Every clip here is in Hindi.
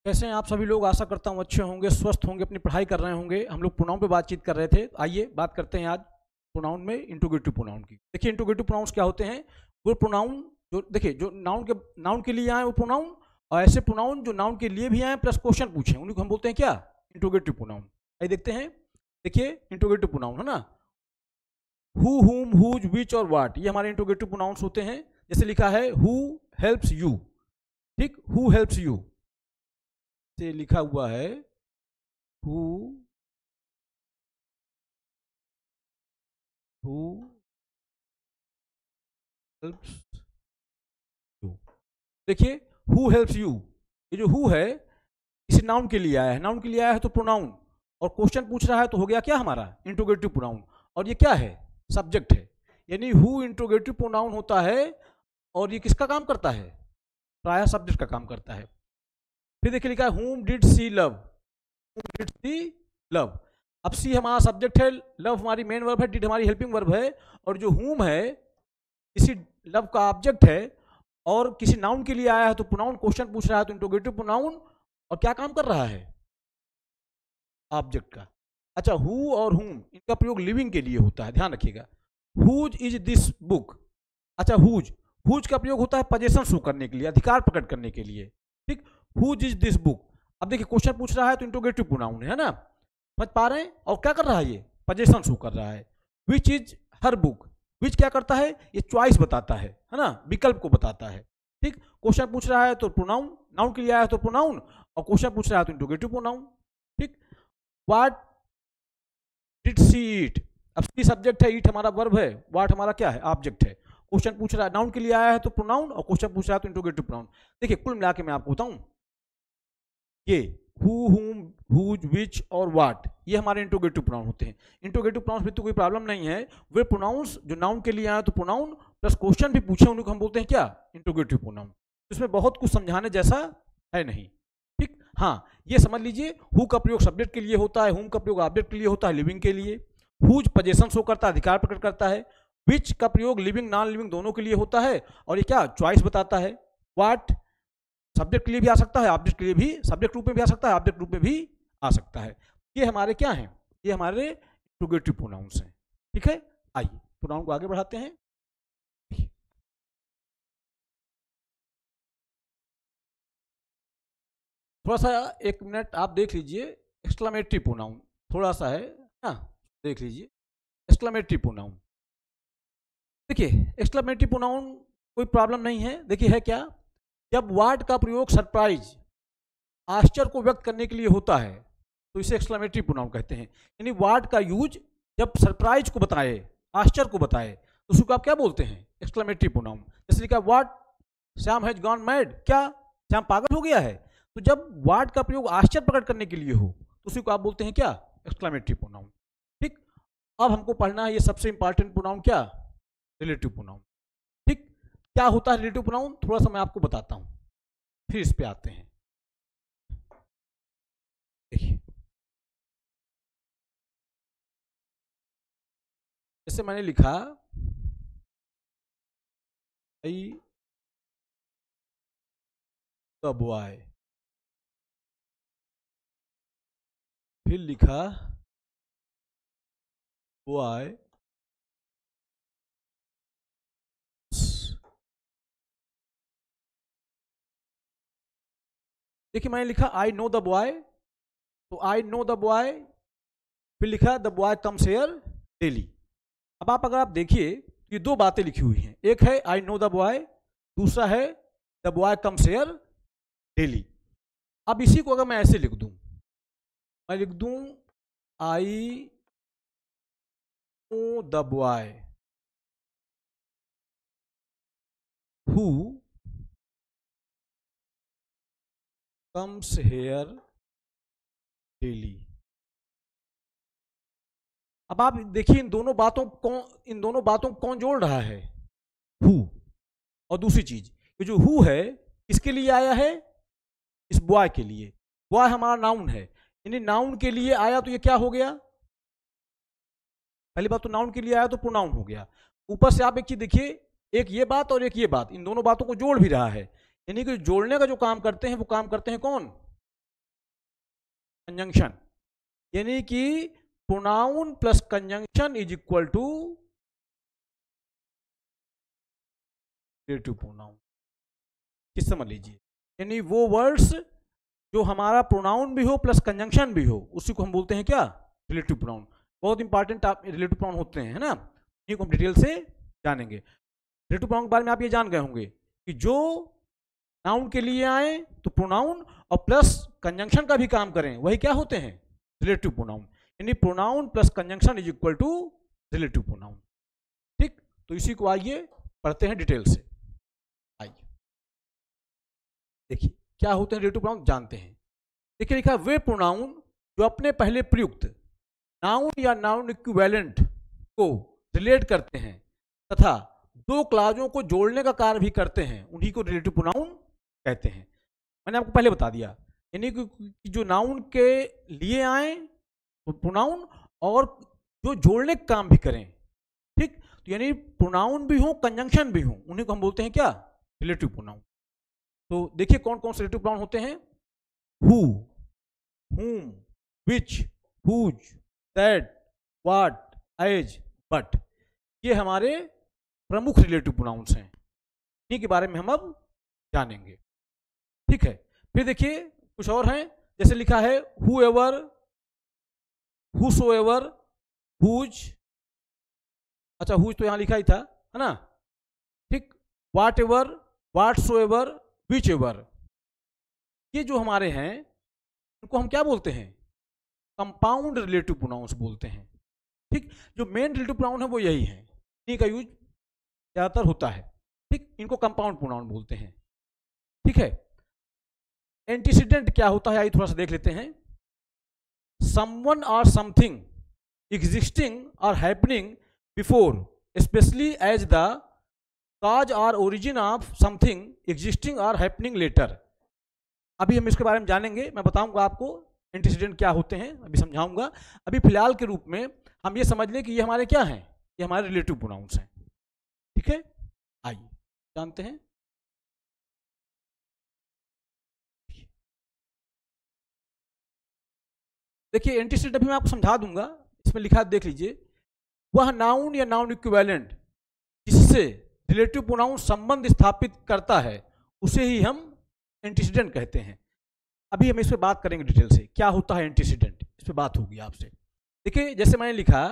कैसे हैं आप सभी लोग। आशा करता हूँ अच्छे होंगे, स्वस्थ होंगे, अपनी पढ़ाई कर रहे होंगे। हम लोग प्रोनाउन पे बातचीत कर रहे थे। आइए बात करते हैं आज प्रोनाउन में इंट्रोगेटिव प्रोनाउन की। देखिए इंट्रोगेटिव प्रोनाउंस क्या होते हैं। वो प्रोनाउन जो देखिए जो नाउन के लिए आए वो प्रोनाउन, और ऐसे प्रोनाउन जो नाउन के लिए भी आए प्लस क्वेश्चन पूछे, उन्हीं को हम बोलते हैं क्या, इंट्रोगेटिव प्रोनाउन। आइए देखते हैं। देखिए इंट्रोगेटिव प्रोनाउन है ना, हु, हुम, हुज, विच और वाट, ये हमारे इंट्रोगेटिव प्रोनाउंस होते हैं। जैसे लिखा है हु हेल्प्स यू, ठीक, हु हेल्प्स यू से लिखा हुआ है हु हु हेल्प्स यू। देखिए हु हेल्प्स यू, ये जो हु है इसी नाउन के लिए आया है। नाउन के लिए आया है तो प्रोनाउन, और क्वेश्चन पूछ रहा है तो हो गया क्या हमारा इंट्रोगेटिव प्रोनाउन। और ये क्या है, सब्जेक्ट है। यानी हु इंट्रोगेटिव प्रोनाउन होता है, और ये किसका काम करता है, प्रायः सब्जेक्ट का काम करता है। फिर देखिए लिखा है whom did she love, whom did she love. अब सी हमारा सब्जेक्ट है, लव हमारी मेन वर्ब है, डिड हमारी हेल्पिंग वर्ब है, और जो हुम है इसी लव का ऑब्जेक्ट है। और किसी नाउन के लिए आया है तो प्रोनाउन, क्वेश्चन पूछ रहा है तो इंट्रोगेटिव प्रोनाउन, और क्या काम कर रहा है, ऑब्जेक्ट का। अच्छा हु और हुम इनका प्रयोग लिविंग के लिए होता है, ध्यान रखिएगा। Whose is this book. अच्छा हुज, हुज का प्रयोग होता है पोजेशन शो करने के लिए, अधिकार प्रकट करने के लिए, ठीक। Whose is this book. अब देखिए क्वेश्चन पूछ रहा है तो इंट्रोगेटिव प्रोनाउन है ना, समझ पा रहे हैं। और क्या कर रहा है, ये पोजेशन शो कर रहा है। विच इज हर बुक, विच क्या करता है, ये चॉइस बताता है ना, विकल्प को बताता है, ठीक। क्वेश्चन पूछ रहा है तो प्रोनाउन, नाउन के लिए आया है तो प्रोनाउन, और क्वेश्चन पूछ रहा है तो इंट्रोगेटिव प्रोनाउन, ठीक। व्हाट डिड सी ईट, अब सी सब्जेक्ट है, ईट हमारा वर्ब है, व्हाट हमारा क्या है, ऑब्जेक्ट है। क्वेश्चन पूछ रहा है, नाउन के लिए आया है तो प्रोनाउन, और क्वेश्चन पूछ रहा है तो इंट्रोगेटिव प्रोनाउन। देखिए कुल मिला के मैं आपको बताऊं, ये हु, हुम, हुज, विच और व्हाट, ये हमारे इंट्रोगेटिव प्रोनाउन होते हैं। इंट्रोगेटिव प्रोनाउंस में तो कोई प्रॉब्लम नहीं है। वे प्रोनाउंस जो नाउन के लिए आए तो प्रोनाउन प्लस क्वेश्चन भी पूछे, उन्हीं को हम बोलते हैं क्या, इंट्रोगेटिव प्रोनाउन। इसमें बहुत कुछ समझाने जैसा है नहीं, ठीक। हाँ ये समझ लीजिए, हु का प्रयोग सब्जेक्ट के लिए होता है, हुम का प्रयोग ऑब्जेक्ट के लिए होता है, लिविंग के लिए। हुज पोजेशन शो करता है, अधिकार प्रकट करता है। विच का प्रयोग लिविंग नॉन लिविंग दोनों के लिए होता है, और ये क्या, चॉइस बताता है। व्हाट सब्जेक्ट के लिए भी आ सकता है, ऑब्जेक्ट के लिए भी, सब्जेक्ट रूप में भी आ सकता है, ऑब्जेक्ट रूप में भी आ सकता है। ये हमारे क्या हैं, ये हमारे इंट्रोगेटिव प्रोनाउंस हैं, ठीक है। आइए प्रोनाउन को आगे बढ़ाते हैं। थोड़ा सा एक मिनट आप देख लीजिए, एक्सक्लेमेटरी प्रोनाउन थोड़ा सा है ना, देख लीजिए एक्सक्लेमेटरी प्रोनाउन। देखिए एक्सक्लेमेटरी प्रोनाउन कोई प्रॉब्लम नहीं है। देखिए है क्या, जब वर्ड का प्रयोग सरप्राइज, आश्चर्य को व्यक्त करने के लिए होता है तो इसे एक्सक्लेमेटरी प्रोनाउन कहते हैं। यानी वर्ड का यूज जब सरप्राइज को बताए, आश्चर्य को बताए, तो उसको आप क्या बोलते हैं, एक्सक्लेमेटरी प्रोनाउन। जैसे लिखा what Shyam has gone mad, क्या श्याम पागल हो गया है। तो जब वर्ड का प्रयोग आश्चर्य प्रकट करने के लिए हो तो उसी को आप बोलते हैं क्या, एक्सक्लेमेटरी प्रोनाउन, ठीक। अब हमको पढ़ना है ये सबसे इंपॉर्टेंट प्रोनाउन, क्या, रिलेटिव प्रोनाउन, ठीक। क्या होता है रिलेटिव प्रोनाउन, थोड़ा सा मैं आपको बताता हूं, फिर इस पे आते हैं। देखिए जैसे मैंने लिखा आई द बॉय, फिर लिखा बॉय, देखिए मैंने लिखा आई नो द बॉय, तो आई नो द बॉय, फिर लिखा the boy comes here daily. अब आप अगर आप देखिए ये दो बातें लिखी हुई हैं, एक है आई नो द बॉय, दूसरा है the boy comes here daily. अब इसी को अगर मैं ऐसे लिख दूं, मैं लिख दूं I know the boy who comes here daily. अब आप देखिए इन दोनों बातों को कौन जोड़ रहा है, हु। और दूसरी चीज, ये जो हु है किसके लिए आया है, इस बॉय के लिए। बॉय हमारा नाउन है, यानी नाउन के लिए आया तो ये क्या हो गया, पहली बात तो नाउन के लिए आया तो प्रोनाउन हो गया। ऊपर से आप एक चीज देखिए, एक ये बात और एक ये बात, इन दोनों बातों को जोड़ भी रहा है। यानी कि जोड़ने का जो काम करते हैं वो काम करते हैं कौन, कंजंक्शन, यानी कि pronoun plus conjunction is equal to relative pronoun. किस समझ लीजिए, यानी वो वर्ड्स जो हमारा प्रोनाउन भी हो प्लस कंजंक्शन भी हो, उसी को हम बोलते हैं क्या, रिलेटिव प्रोनाउन। बहुत इंपॉर्टेंट आप रिलेटिव प्रोनाउन होते हैं, है ना, इनको हम डिटेल से जानेंगे। रिलेटिव प्रोनाउन के बारे में आप ये जान गए होंगे कि जो नाउन के लिए आए तो प्रोनाउन और प्लस कंजंक्शन का भी काम करें, वही क्या होते हैं, रिलेटिव प्रोनाउन। यानी pronoun plus conjunction is equal to relative pronoun. ठीक, तो इसी को आइए पढ़ते हैं डिटेल से। आइए देखिए क्या होते हैं रिलेटिव प्रोनाउन, जानते हैं। देखिए लिखा, वे प्रोनाउन जो अपने पहले प्रयुक्त नाउन या नाउन इक्विवेलेंट को रिलेट करते हैं तथा दो क्लाजों को जोड़ने का कार्य भी करते हैं, उन्हीं को रिलेटिव प्रोनाउन कहते हैं। मैंने आपको पहले बता दिया, यानी कि जो नाउन के लिए आए तो प्रोनाउन, और जो जोड़ने का काम भी करें। ठीक, तो यानी प्रोनाउन भी हो कंजंक्शन भी हो, उन्हीं को हम बोलते हैं क्या, रिलेटिव प्रोनाउन। तो देखिए कौन कौन से रिलेटिव प्रोनाउन होते हैं। Who, whom, which, whose, that, what, as, but, ये हमारे प्रमुख रिलेटिव प्रोनाउंस हैं, इन्हीं के बारे में हम अब जानेंगे। ठीक है, फिर देखिए कुछ और हैं, जैसे लिखा है whoever, whosoever, whose, अच्छा whose तो यहां लिखा ही था, है ना। ठीक, whatever, whatsoever, whichever, ये जो हमारे हैं इनको हम क्या बोलते हैं, कंपाउंड रिलेटिव प्रोनाउंस बोलते हैं। ठीक, जो मेन रिलेटिव प्रोनाउन है वो यही है, इन्हीं का यूज ज्यादातर होता है। ठीक, इनको कंपाउंड प्रोनाउन बोलते हैं। ठीक है, एंटीसीडेंट क्या होता है, आइए थोड़ा सा देख लेते हैं। Someone or something existing or happening before, specially as the cause or origin of something existing or happening later. अभी हम इसके बारे में जानेंगे, मैं बताऊंगा आपको एंटीसीडेंट क्या होते हैं, अभी समझाऊंगा। अभी फिलहाल के रूप में हम ये समझ लें कि ये हमारे क्या हैं, ये हमारे रिलेटिव प्रोनाउंस हैं। ठीक है, आइए जानते हैं। देखिए एंटीसीडेंट अभी मैं आपको समझा दूंगा, इसमें लिखा है देख लीजिए। वह नाउन या नाउन इक्विवेलेंट जिससे रिलेटिव प्रोनाउन संबंध स्थापित करता है उसे ही हम एंटीसीडेंट कहते हैं। अभी हम इस पर बात करेंगे डिटेल से, क्या होता है एंटीसीडेंट, इस पर बात होगी आपसे। देखिए जैसे मैंने लिखा,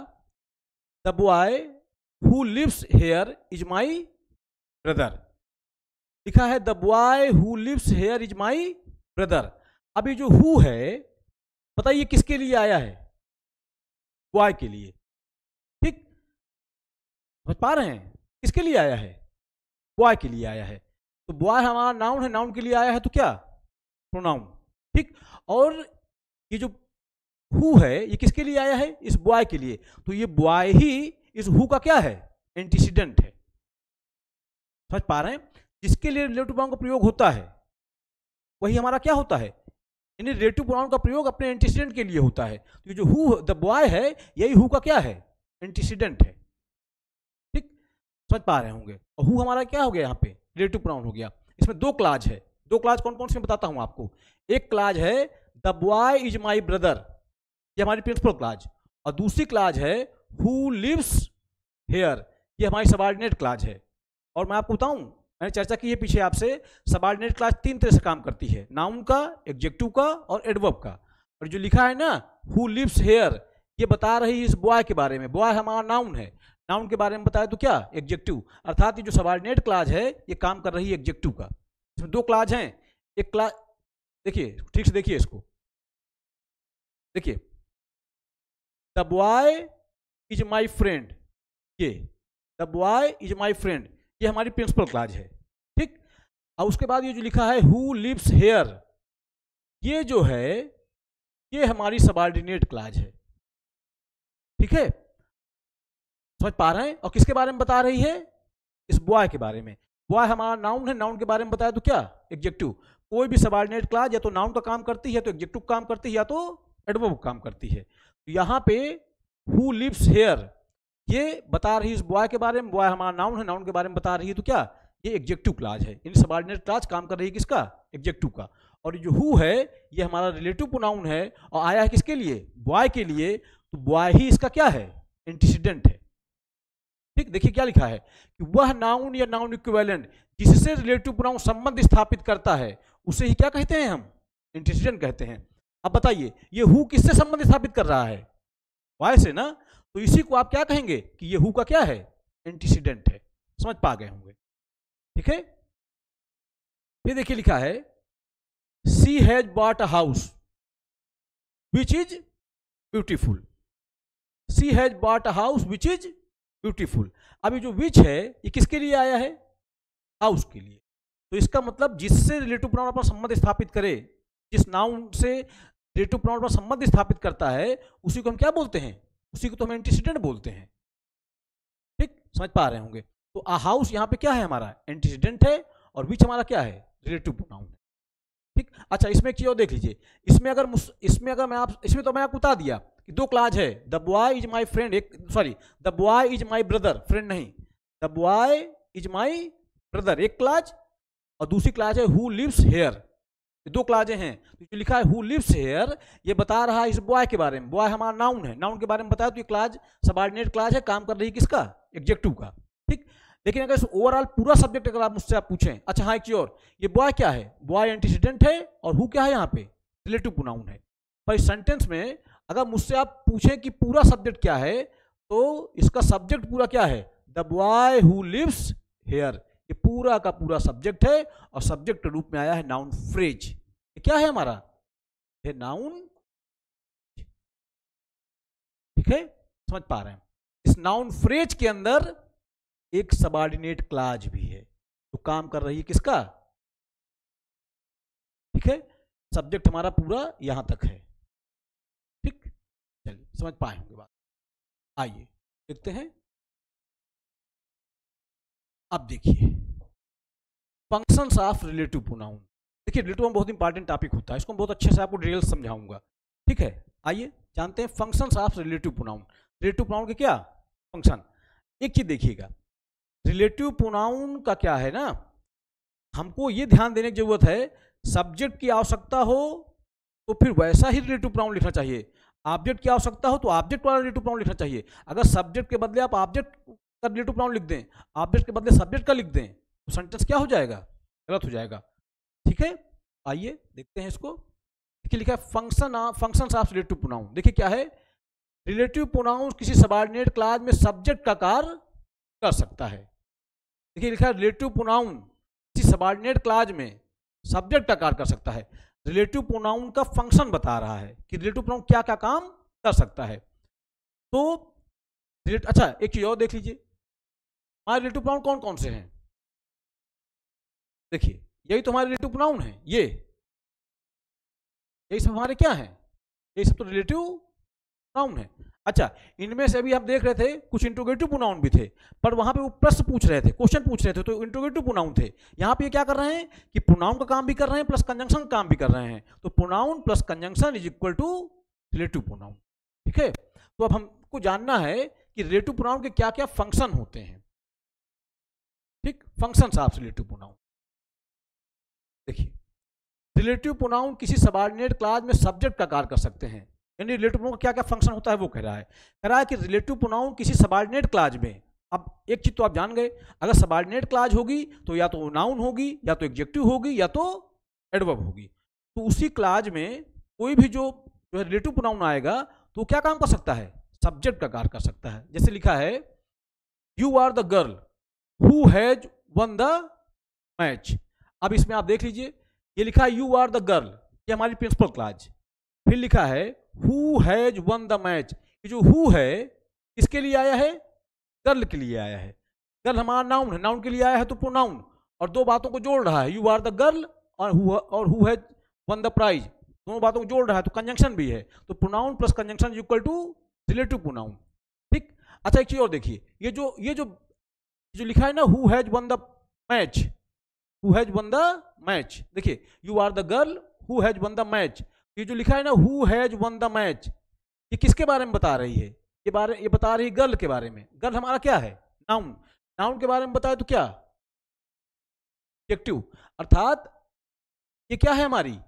the boy who lives here is my brother, लिखा है the boy who lives here is my brother. अभी जो हु है, बताइए किसके लिए आया है, बॉय के लिए। ठीक, समझ पा रहे हैं, किसके लिए आया है, बॉय के लिए आया है। तो बॉय हमारा नाउन है, नाउन के लिए आया है तो क्या, प्रोनाउन। ठीक, और ये जो हु है ये किसके लिए आया है, इस बॉय के लिए, तो ये बॉय ही इस हु का क्या है, एंटीसीडेंट है। समझ पा रहे हैं, जिसके लिए रिलेटिव प्रोनाउन का प्रयोग होता है वही हमारा क्या होता है, यानी रिलेटिव प्रोनाउन का प्रयोग अपने एंटीसीडेंट के लिए होता है। तो ये जो हु द बॉय है, यही हु का क्या है, एंटीसीडेंट है। ठीक, समझ पा रहे होंगे। और हु हमारा क्या हो गया, यहाँ पे रिलेटिव प्रोनाउन हो गया। इसमें दो क्लाज है, दो क्लाज कौन कौन से मैं बताता हूं आपको। एक क्लाज है the boy is my brother, ये हमारी प्रिंसिपल क्लाज, और दूसरी क्लाज है हु लिव्स हेयर, ये हमारी सबऑर्डिनेट क्लाज है। और मैं आपको बताऊं, मैंने चर्चा की है पीछे आपसे, सबऑर्डिनेट क्लाज तीन तरह से काम करती है, नाउन का, एडजेक्टिव का और एडवर्ब का। और जो लिखा है ना हु लिव्स हेयर, ये बता रही है इस बॉय के बारे में। बॉय हमारा नाउन है, नाउन के बारे में बताया तो क्या, एडजेक्टिव, अर्थात ये जो सबऑर्डिनेट क्लाज है ये काम कर रही है एडजेक्टिव का। इसमें दो क्लाज हैं, एक क्लाज देखिए ठीक से देखिए इसको, देखिए the boy is my friend, ये the boy is my friend, ये हमारी प्रिंसिपल क्लाज है। ठीक, और उसके बाद ये जो लिखा है हु लिव्स हेयर, ये जो है ये हमारी सबऑर्डिनेट क्लाज है। ठीक है, समझ पा रहे हैं। और किसके बारे में बता रही है, इस बॉय के बारे में। बॉय हमारा नाउन है, नाउन के बारे में बताया तो क्या, एडजेक्टिव। कोई भी सबऑर्डिनेट क्लाज या तो नाउन का काम करती है, तो एडजेक्टिव काम करती है, या तो एडवर्ब काम करती है। तो यहाँ पे हु लिव्स हेयर ये बता रही है इस बॉय के बारे में, बॉय हमारा नाउन है, नाउन के बारे में बता रही है तो क्या, ये एडजेक्टिव क्लाज है। इन सबऑर्डिनेट क्लाज काम कर रही है किसका, एडजेक्टिव का। और जो हु है ये हमारा रिलेटिव प्रोनाउन है और आया है किसके लिए, बॉय के लिए, तो बॉय ही इसका क्या है, एंटीसीडेंट है। ठीक, देखिए क्या लिखा है कि वह नाउन या नाउन इक्विवेलेंट जिससे रिलेटिव प्रोनाउन संबंध स्थापित करता है उसे ही क्या कहते हैं हम, एंटीसीडेंट कहते हैं। अब बताइए ये हु किससे संबंध स्थापित कर रहा है, वाई से ना, तो इसी को आप क्या कहेंगे कि ये हु का क्या है, एंटीसीडेंट है। समझ पा गए होंगे, ठीक है। फिर देखिए लिखा है she has bought a house which is beautiful, she has bought a house which is beautiful. अभी जो विच है ये किसके लिए आया है, हाउस के लिए, तो इसका मतलब जिससे रिलेटिव प्रोनाउन अपना संबंध स्थापित करे, जिस नाउन से रिलेटिव प्रोनाउन अपना संबंध स्थापित करता है उसी को हम क्या बोलते हैं, उसी को तो हम एंटीसीडेंट बोलते हैं। ठीक, समझ पा रहे होंगे। तो अ हाउस यहाँ पे क्या है हमारा, एंटीसीडेंट है, और विच हमारा क्या है, रिलेटिव प्रोनाउन है। ठीक, अच्छा इसमें एक चीज और देख लीजिए, इसमें अगर मैं आप, इसमें तो मैं आपको बता दिया कि दो क्लाज है, the boy is my friend, एक sorry the boy is my brother, friend नहीं, the boy is my brother एक क्लाज, और दूसरी क्लाज है हु लिव्स हेयर, दो क्लाजें हैं। तो जो लिखा है हु लिव्स हेयर ये बता रहा है इस बॉय के बारे में, बॉय हमारा नाउन है, नाउन के बारे में बताया, तो ये क्लाज सबऑर्डिनेट क्लाज है, काम कर रही है किसका, एडजेक्टिव का। ठीक, लेकिन अगर ओवरऑल पूरा सब्जेक्ट अगर आप मुझसे पूछें, अच्छा हाँ एक चीज और, ये बॉय क्या है, बॉय एंटीसीडेंट है, और हु क्या है यहाँ पे, रिलेटिव प्रोनाउन है। पर इस सेंटेंस में अगर मुझसे आप पूछें कि पूरा सब्जेक्ट क्या है, तो इसका सब्जेक्ट पूरा क्या है, the boy who lives here, ये पूरा का पूरा सब्जेक्ट है, और सब्जेक्ट के रूप में आया है नाउन फ्रेज। ये क्या है हमारा, ये नाउन। ठीक है, समझ पा रहे हैं। इस नाउन फ्रेज के अंदर एक सबऑर्डिनेट क्लाज भी है, तो काम कर रही है किसका, ठीक है, सब्जेक्ट हमारा पूरा यहां तक है। ठीक, चलिए समझ पाए होंगे बात। आइए देखते हैं, अब देखिए फंक्शंस ऑफ रिलेटिव प्रोनाउन। देखिए रिलेटिव बहुत इंपॉर्टेंट टॉपिक होता है, इसको बहुत अच्छे से आपको डिटेल समझाऊंगा। ठीक है, आइए जानते हैं functions of relative pronoun. Relative pronoun के क्या फंक्शन, एक चीज देखिएगा, रिलेटिव प्रोनाउन का क्या है ना, हमको ये ध्यान देने की जरूरत है, सब्जेक्ट की आवश्यकता हो तो फिर वैसा ही रिलेटिव प्रोनाउन लिखना चाहिए, ऑब्जेक्ट की आवश्यकता हो तो ऑब्जेक्ट वाला रिलेटिव प्रोनाउन लिखना चाहिए। अगर सब्जेक्ट के बदले आप ऑब्जेक्ट का रिलेटिव प्रोनाउन लिख दें, ऑब्जेक्ट के बदले सब्जेक्ट का लिख दें, तो सेंटेंस क्या हो जाएगा, गलत हो जाएगा। ठीक है, आइए देखते हैं इसको। देखिए लिखा है फंक्शंस ऑफ रिलेटिव प्रोनाउन। देखिए क्या है, रिलेटिव प्रोनाउन किसी सबऑर्डिनेट क्लास में सब्जेक्ट का कार्य कर सकता है। देखिए लिखा है रिलेटिव प्रोनाउन किसी सबऑर्डिनेट क्लाज में सब्जेक्ट का कार्य कर सकता है। रिलेटिव प्रोनाउन का फंक्शन बता रहा है कि रिलेटिव प्रोनाउन क्या क्या काम कर सकता है। तो अच्छा एक चीज और देख लीजिए, हमारे रिलेटिव प्रोनाउन कौन कौन से हैं, देखिए यही तो हमारे रिलेटिव प्रोनाउन है, यही सब हमारे क्या हैं, यही सब तो रिलेटिव प्रोनाउन है। अच्छा इनमें से अभी आप देख रहे थे कुछ इंट्रोगेटिव प्रोनाउन भी थे, पर वहां पे वो प्रश्न पूछ रहे थे, क्वेश्चन पूछ रहे थे, तो इंट्रोगेटिव प्रोनाउन थे। यहाँ पे क्या कर रहे हैं कि प्रोनाउन का काम भी कर रहे हैं प्लस कंजंक्शन काम भी कर रहे हैं, तो pronoun plus conjunction is equal to relative pronoun. ठीक है, तो अब हमको जानना है कि रिलेटिव प्रोनाउन के क्या क्या फंक्शन होते हैं। ठीक, फंक्शंस ऑफ रिलेटिव प्रोनाउन। देखिए रिलेटिव प्रोनाउन किसी सबऑर्डिनेट क्लास में सब्जेक्ट का कार्य कर सकते हैं, यानी रिलेटिव प्रोनाउन का क्या क्या फंक्शन होता है वो कह रहा है कि रिलेटिव प्रोनाउन किसी सबऑर्डिनेट क्लास में, अब एक चीज तो आप जान गए, अगर सबऑर्डिनेट क्लास होगी तो या तो नाउन होगी या तो एडजेक्टिव होगी या तो एडवर्ब होगी, तो उसी क्लास में कोई भी जो रिलेटिव प्रोनाउन आएगा तो क्या काम कर सकता है, सब्जेक्ट का कार्य कर सकता है। जैसे लिखा है you are the girl who has won the match. अब इसमें आप देख लीजिए ये लिखा है यू आर द गर्ल, ये हमारी प्रिंसिपल क्लास, फिर लिखा है who has won the match, ये जो हु है किसके लिए आया है, गर्ल के लिए आया है, गर्ल हमारा नाउन है, नाउन के लिए आया है तो प्रोनाउन, और दो बातों को जोड़ रहा है, यू आर द गर्ल और who has won the prize, दोनों बातों को जोड़ रहा है तो कंजंक्शन भी है, तो pronoun plus conjunction equal to relative pronoun. ठीक, अच्छा एक चीज और देखिए, ये जो लिखा है ना who has won the match, who has won the match, देखिए you are the girl who has won the match, ये जो लिखा है ना who has won the match, ये किसके बारे में बता रही है, ये बता रही है गर्ल के बारे में। गर्ल हमारा क्या है, नाउन, नाउन के बारे में बताए तो क्या एडजेक्टिव, अर्थात ये क्या है हमारी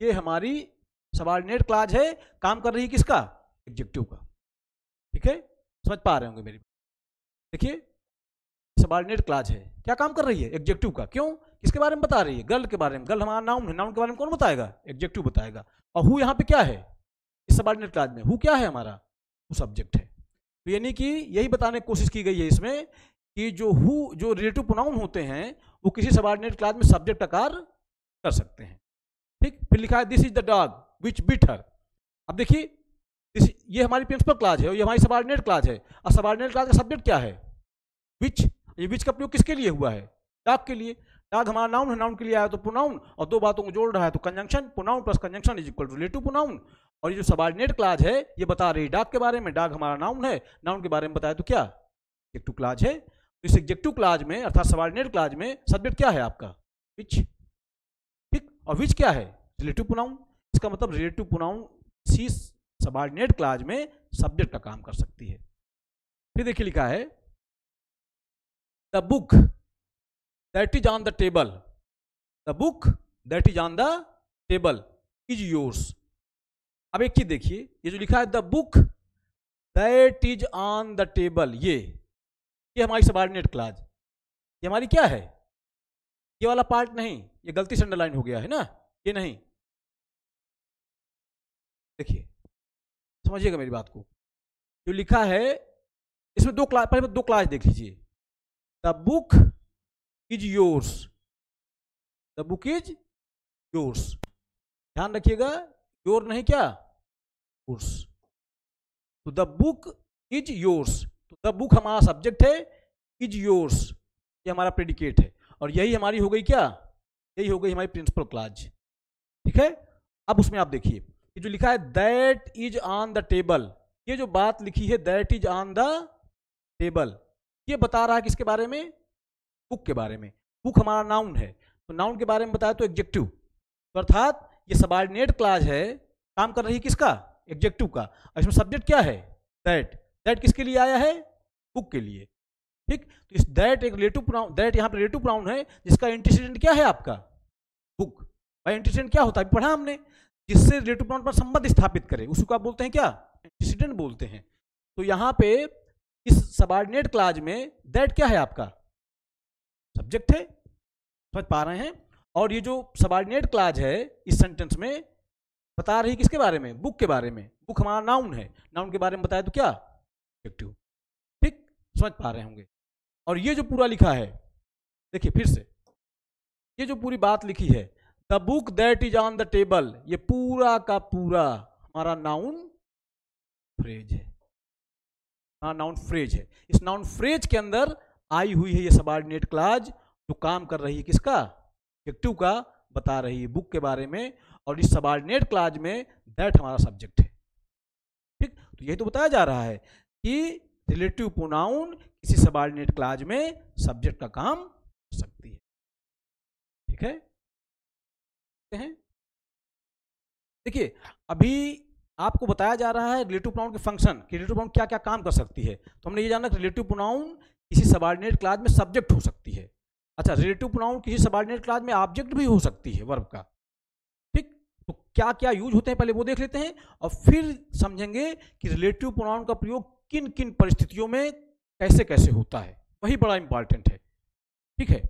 ये हमारी सबऑर्डिनेट क्लॉज है, काम कर रही है किसका? एडजेक्टिव का। ठीक है, समझ पा रहे होंगे मेरी बात। देखिए सबऑर्डिनेट क्लॉज है, क्या काम कर रही है? एडजेक्टिव का। क्यों? किसके बारे में बता रही है? गर्ल के बारे में। गर्ल हमारा नाउन है, नाउन के बारे में कौन बताएगा? एडजेक्टिव बताएगा। और हु यहाँ पे क्या है इस सबऑर्डिनेट क्लॉज में? हु क्या है हमारा? हु सब्जेक्ट है। तो यानी कि यही बताने की कोशिश की गई है इसमें कि जो हु, जो रिलेटिव प्रोनाउन होते हैं वो किसी सबऑर्डिनेट क्लॉज में सब्जेक्ट का कार्य कर सकते हैं। ठीक, फिर लिखा है this is the dog which bit her. अब देखिए ये हमारी प्रिंसिपल क्लॉज है और ये हमारी सबऑर्डिनेट क्लॉज है। और सबऑर्डिनेट क्लॉज का सब्जेक्ट क्या है? विच। ये विच का प्रयोग किसके लिए हुआ है? डॉग के लिए। डॉग हमारा नाउन है, नाउन के लिए आया तो प्रोनाउन, और दो बातों को जोड़ रहा है तो conjunction. Pronoun plus conjunction is equal to relative pronoun. और ये जो सबऑर्डिनेट क्लॉज है ये बता रही है डॉग के बारे में। डॉग हमारा नाउन है, नाउन के बारे में बताया तो क्या? एडजेक्टिव क्लॉज है। तो इस एडजेक्टिव क्लॉज में अर्थात सबऑर्डिनेट क्लॉज में सब्जेक्ट क्या है आपका? विच। ठीक, और विच क्या है? Relative pronoun. इसका मतलब रिलेटिव प्रोनाउन सी सबऑर्डिनेट क्लॉज में सब्जेक्ट का काम कर सकती है। फिर देखिए लिखा है the book that is on the table. The book that is on the table is yours. अब एक चीज देखिए, ये जो लिखा है the book that is on the table, ये हमारी सबऑर्डिनेट क्लॉज। ये हमारी क्या है? ये वाला पार्ट नहीं, ये गलती से अंडरलाइन हो गया है ना, ये नहीं। देखिए समझिएगा मेरी बात को। जो लिखा है इसमें दो क्लास, पहले दो क्लास देख लीजिए। The book is yours, the book is yours. ध्यान रखिएगा, योर नहीं क्या? योर्स। तो द बुक इज योर्स, तो द बुक हमारा सब्जेक्ट है, इज योर्स ये हमारा प्रेडिकेट है, और यही हमारी हो गई क्या? यही हो गई हमारी प्रिंसिपल क्लॉज। ठीक है, अब उसमें आप देखिए ये जो लिखा है that is on the table, ये जो बात लिखी है that is on the table, ये बता रहा है किसके बारे में? बुक के बारे में। बुक हमारा नाउन है, तो नाउन के बारे में बताया तो एडजेक्टिव। तो अर्थात ये सबऑर्डिनेट क्लॉज है, काम कर रही है किसका? एडजेक्टिव का। और इसमें सब्जेक्ट क्या है? दैट। दैट किसके लिए आया है? बुक के लिए। ठीक, तो इस दैट एक रिलेटिव प्रोनाउन, दैट यहाँ पे रिलेटिव प्रोनाउन है जिसका एंटीसीडेंट क्या है आपका? बुक। भाई एंटीसीडेंट क्या होता है पढ़ा हमने? जिससे रिलेटिव प्रोनाउन पर संबंध स्थापित करे उसको आप बोलते हैं क्या? एंटीसीडेंट बोलते हैं। तो यहाँ पे इस सबऑर्डिनेट क्लॉज में दैट क्या है आपका? सब्जेक्ट है। समझ पा रहे हैं? और ये जो सबऑर्डिनेट क्लॉज है इस सेंटेंस में बता रही किसके बारे में? बुक के बारे में। बुक हमारा नाउन है, नाउन के बारे में बताया तो क्या? एडजेक्टिव। ठीक, समझ पा रहे होंगे। और ये जो पूरा लिखा है, देखिए फिर से ये जो पूरी बात लिखी है the book that is on the table, ये पूरा का पूरा हमारा नाउन फ्रेज है। हाँ, नाउन फ्रेज है। इस नाउन फ्रेज के अंदर आई हुई है ये सबऑर्डिनेट क्लॉज जो काम कर रही है किसका? एडजेक्टिव का, बता रही है बुक के बारे में। और इस सबऑर्डिनेट क्लॉज में दैट हमारा सब्जेक्ट है। ठीक, तो यही तो बताया जा रहा है कि रिलेटिव प्रोनाउन किसी सबऑर्डिनेट क्लॉज में सब्जेक्ट का काम कर सकती है। ठीक है, देखिए अभी आपको बताया जा रहा है रिलेटिव प्रोनाउन के फंक्शन कि रिलेटिव प्रोनाउन क्या क्या काम कर सकती है। तो हमने ये जाना कि रिलेटिव प्रोनाउन किसी सबऑर्डिनेट क्लॉज में सब्जेक्ट हो सकती है। अच्छा, रिलेटिव प्रोनाउन किसी सबऑर्डिनेट क्लॉज में ऑब्जेक्ट भी हो सकती है वर्ब का। ठीक, तो क्या क्या यूज होते हैं पहले वो देख लेते हैं और फिर समझेंगे कि रिलेटिव प्रोनाउन का प्रयोग किन किन परिस्थितियों में कैसे कैसे होता है, वही बड़ा इंपॉर्टेंट है। ठीक है,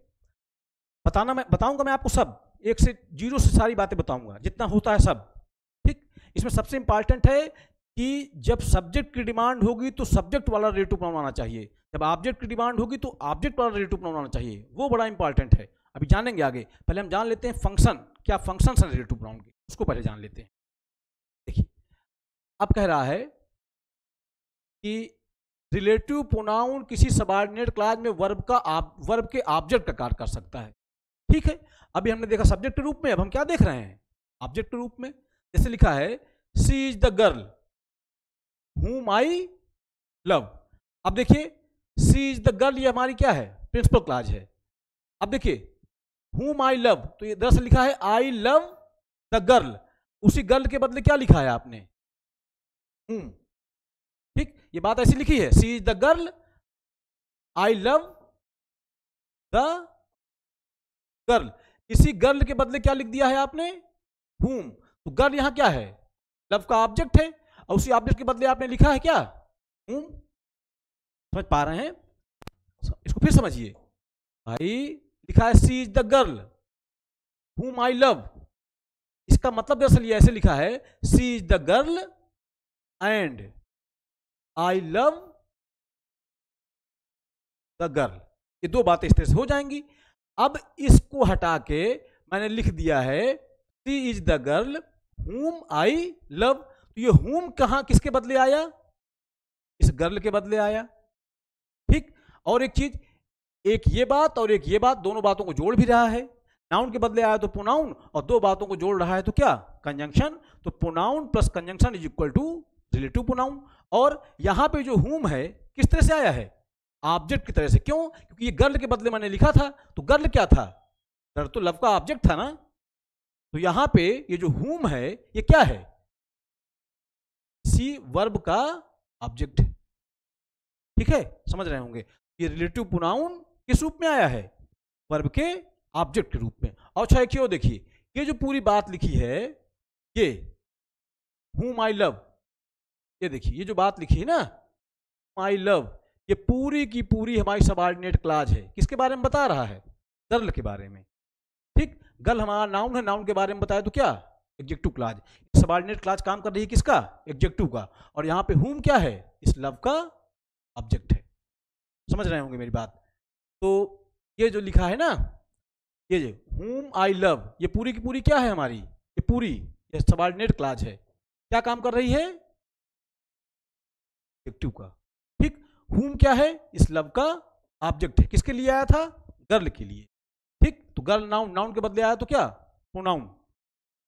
मैं बताऊंगा मैं आपको सब, एक से जीरो से सारी बातें बताऊंगा जितना होता है सब। ठीक, इसमें सबसे इंपॉर्टेंट है कि जब सब्जेक्ट की डिमांड होगी तो सब्जेक्ट वाला रिलेटिव प्रोनाउन आना चाहिए, जब ऑब्जेक्ट की डिमांड होगी तो ऑब्जेक्ट वाला रिलेटिव प्रोनाउन आना चाहिए। वो बड़ा इंपॉर्टेंट है, अभी जानेंगे आगे। पहले हम जान लेते हैं फंक्शन, क्या फंक्शन है रिलेटिव प्रोनाउन के, उसको पहले जान लेते हैं। देखिए अब कह रहा है कि रिलेटिव प्रोनाउन किसी सबऑर्डिनेट क्लॉज में वर्ब के ऑब्जेक्ट का कार्य कर सकता है। ठीक है, अभी हमने देखा सब्जेक्ट के रूप में, अब हम क्या देख रहे हैं? ऑब्जेक्ट के रूप में। जैसे लिखा है she is the girl whom I love। अब देखिए शी इज द गर्ल, ये हमारी क्या है? प्रिंसिपल क्लॉज है। अब देखिए whom I love, तो ये दरअसल लिखा है I love the girl, उसी गर्ल के बदले क्या लिखा है आपने? whom। ठीक, ये बात ऐसी लिखी है she is the girl I love the girl, इसी गर्ल के बदले क्या लिख दिया है आपने? whom, तो गर्ल यहां क्या है, लव का ऑब्जेक्ट है, और उसी ऑब्जेक्ट के बदले आपने लिखा है क्या, whom। समझ पा रहे हैं, इसको फिर समझिए भाई, लिखा है she is the girl whom I love, इसका मतलब दरअसल ये ऐसे लिखा है, she is the girl and I love the girl, ये दो बातें इस तरह से हो जाएंगी। अब इसको हटा के मैंने लिख दिया है she is the girl whom I love, तो ये whom कहां किसके बदले आया, इस गर्ल के बदले आया, ठीक। और एक चीज, एक ये बात और एक ये बात, दोनों बातों को जोड़ भी रहा है, नाउन के बदले आया तो प्रोनाउन, और दो बातों को जोड़ रहा है तो क्या, कंजंक्शन, तो pronoun plus conjunction is equal to relative pronoun. और यहां पे जो whom है किस तरह से आया है, ऑब्जेक्ट की तरह से, क्यों, क्योंकि ये गर्ल के बदले मैंने लिखा था, तो गर्ल क्या था, गर्ल तो लव का ऑब्जेक्ट था ना, तो यहां पे ये जो whom है ये क्या है, सी वर्ब का ऑब्जेक्ट है, ठीक है, समझ रहे होंगे। ये रिलेटिव प्रोनाउन किस रूप में आया है, वर्ब के ऑब्जेक्ट के रूप में। और अच्छा क्यों, देखिए ये जो पूरी बात लिखी है, ये whom I love, ये देखिए ये जो बात लिखी है ना, I love, ये पूरी की पूरी हमारी सबऑर्डिनेट क्लॉज है, किसके बारे में बता रहा है, गर्ल के बारे में, ठीक। गर्ल हमारा नाउन है, नाउन के बारे में बताया तो क्या, एडजेक्टिव क्लॉज, सबऑर्डिनेट क्लॉज काम कर रही है किसका, एडजेक्टिव का, और यहाँ पे whom क्या है, इस लव का ऑब्जेक्ट है, समझ रहे होंगे मेरी बात। तो ये जो लिखा है ना, ये whom I love, ये पूरी की पूरी क्या है हमारी, ये पूरी ये सबऑर्डिनेट क्लॉज है, क्या काम कर रही है, एडजेक्टिव का, ठीक। whom क्या है, इस लव का ऑब्जेक्ट है, किसके लिए आया था, गर्ल के लिए, ठीक। तो गर्ल नाउन, नाउन के बदले आया तो क्या, प्रोनाउन,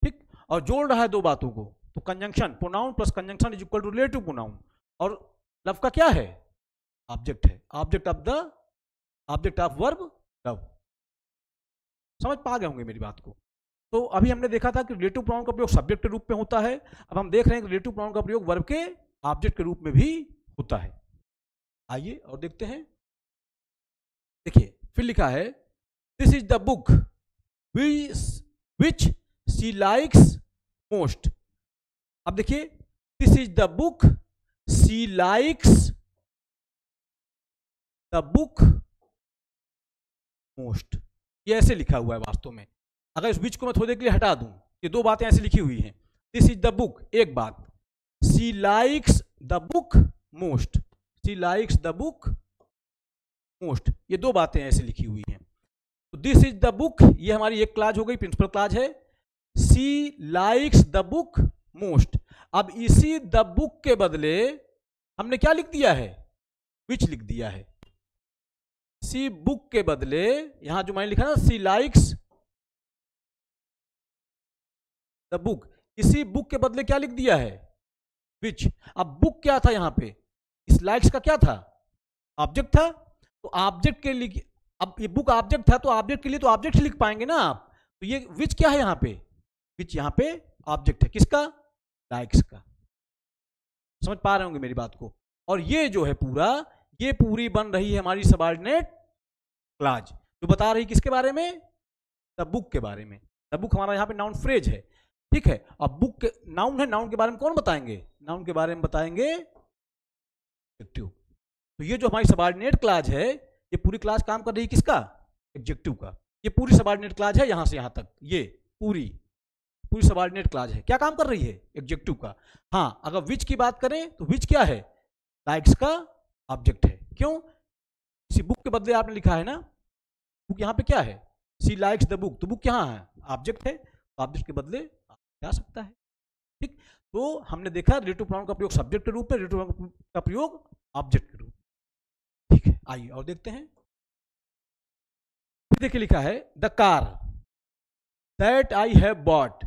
ठीक। और जोड़ रहा है दो बातों को, तो conjunction, pronoun plus conjunction is equal to relative pronoun, और लव का क्या है, ऑब्जेक्ट है, object of the, object of verb love. समझ पा गए होंगे मेरी बात को। तो अभी हमने देखा था कि रिलेटिव प्रोनाउन का प्रयोग सब्जेक्ट के रूप में होता है, अब हम देख रहे हैं कि रिलेटिव प्रोनाउन का प्रयोग वर्ब के ऑब्जेक्ट के रूप में भी होता है। आइए और देखते हैं, देखिए फिर लिखा है this is the book which she likes most. अब देखिए this is the book she likes the book most, ये ऐसे लिखा हुआ है वास्तव में, अगर इस विच को मैं थोड़ी देर के लिए हटा दूं, ये दो बातें ऐसे लिखी हुई हैं, दिस इज द बुक एक बात, she likes the book most, she likes the book most, ये दो बातें ऐसे लिखी हुई हैं। तो दिस इज द बुक, ये हमारी एक क्लॉज हो गई, प्रिंसिपल क्लॉज है, she likes the book most. अब इसी द बुक के बदले हमने क्या लिख दिया है, विच लिख दिया है, सी बुक के बदले यहां जो मैंने लिखा ना सी लाइक्स द बुक, इसी बुक के बदले क्या लिख दिया है, विच। अब बुक क्या था यहां पे, इस लाइक्स का क्या था, ऑब्जेक्ट था, तो ऑब्जेक्ट के लिए, अब ये बुक ऑब्जेक्ट था तो ऑब्जेक्ट के लिए तो ऑब्जेक्ट लिख पाएंगे ना आप, तो ये विच क्या है यहां पे, विच यहां पे ऑब्जेक्ट है किसका, लाइक्स का। समझ पा रहे होंगे मेरी बात को। और ये जो है पूरा, ये पूरी बन रही है हमारी सबऑर्डिनेट क्लॉज, जो बता रही किसके बारे में, द बुक के बारे में। द बुक हमारा यहाँ पे नाउन फ्रेज है, ठीक है। अब बुक के नाउन है, नाउन के बारे में कौन बताएंगे, नाउन के बारे में बताएंगे एडजेक्टिव। तो ये जो हमारी सबऑर्डिनेट क्लॉज है, ये पूरी क्लॉज काम कर रही है किसका, एडजेक्टिव का। ये पूरी सबऑर्डिनेट क्लॉज है यहां से यहां तक, ये पूरी पूरी सबऑर्डिनेट क्लॉज है, क्या काम कर रही है, एडजेक्टिव का। हाँ अगर विच की बात करें तो विच क्या है, लाइक्स का ऑब्जेक्ट है, क्यों, किसी बुक के बदले आपने लिखा है ना, बुक यहाँ पे क्या है, सी लाइक्स द बुक, तो बुक यहाँ है, ऑब्जेक्ट है, तो ऑब्जेक्ट के बदले जा सकता है, ठीक। तो हमने देखा रिलेटिव प्रोनाउन का प्रयोग सब्जेक्ट के रूप में, रिलेटिव प्रोनाउन का प्रयोग ऑब्जेक्ट के रूप में, ठीक है। आइए और देखते हैं, फिर देखिए लिखा है the car that I have bought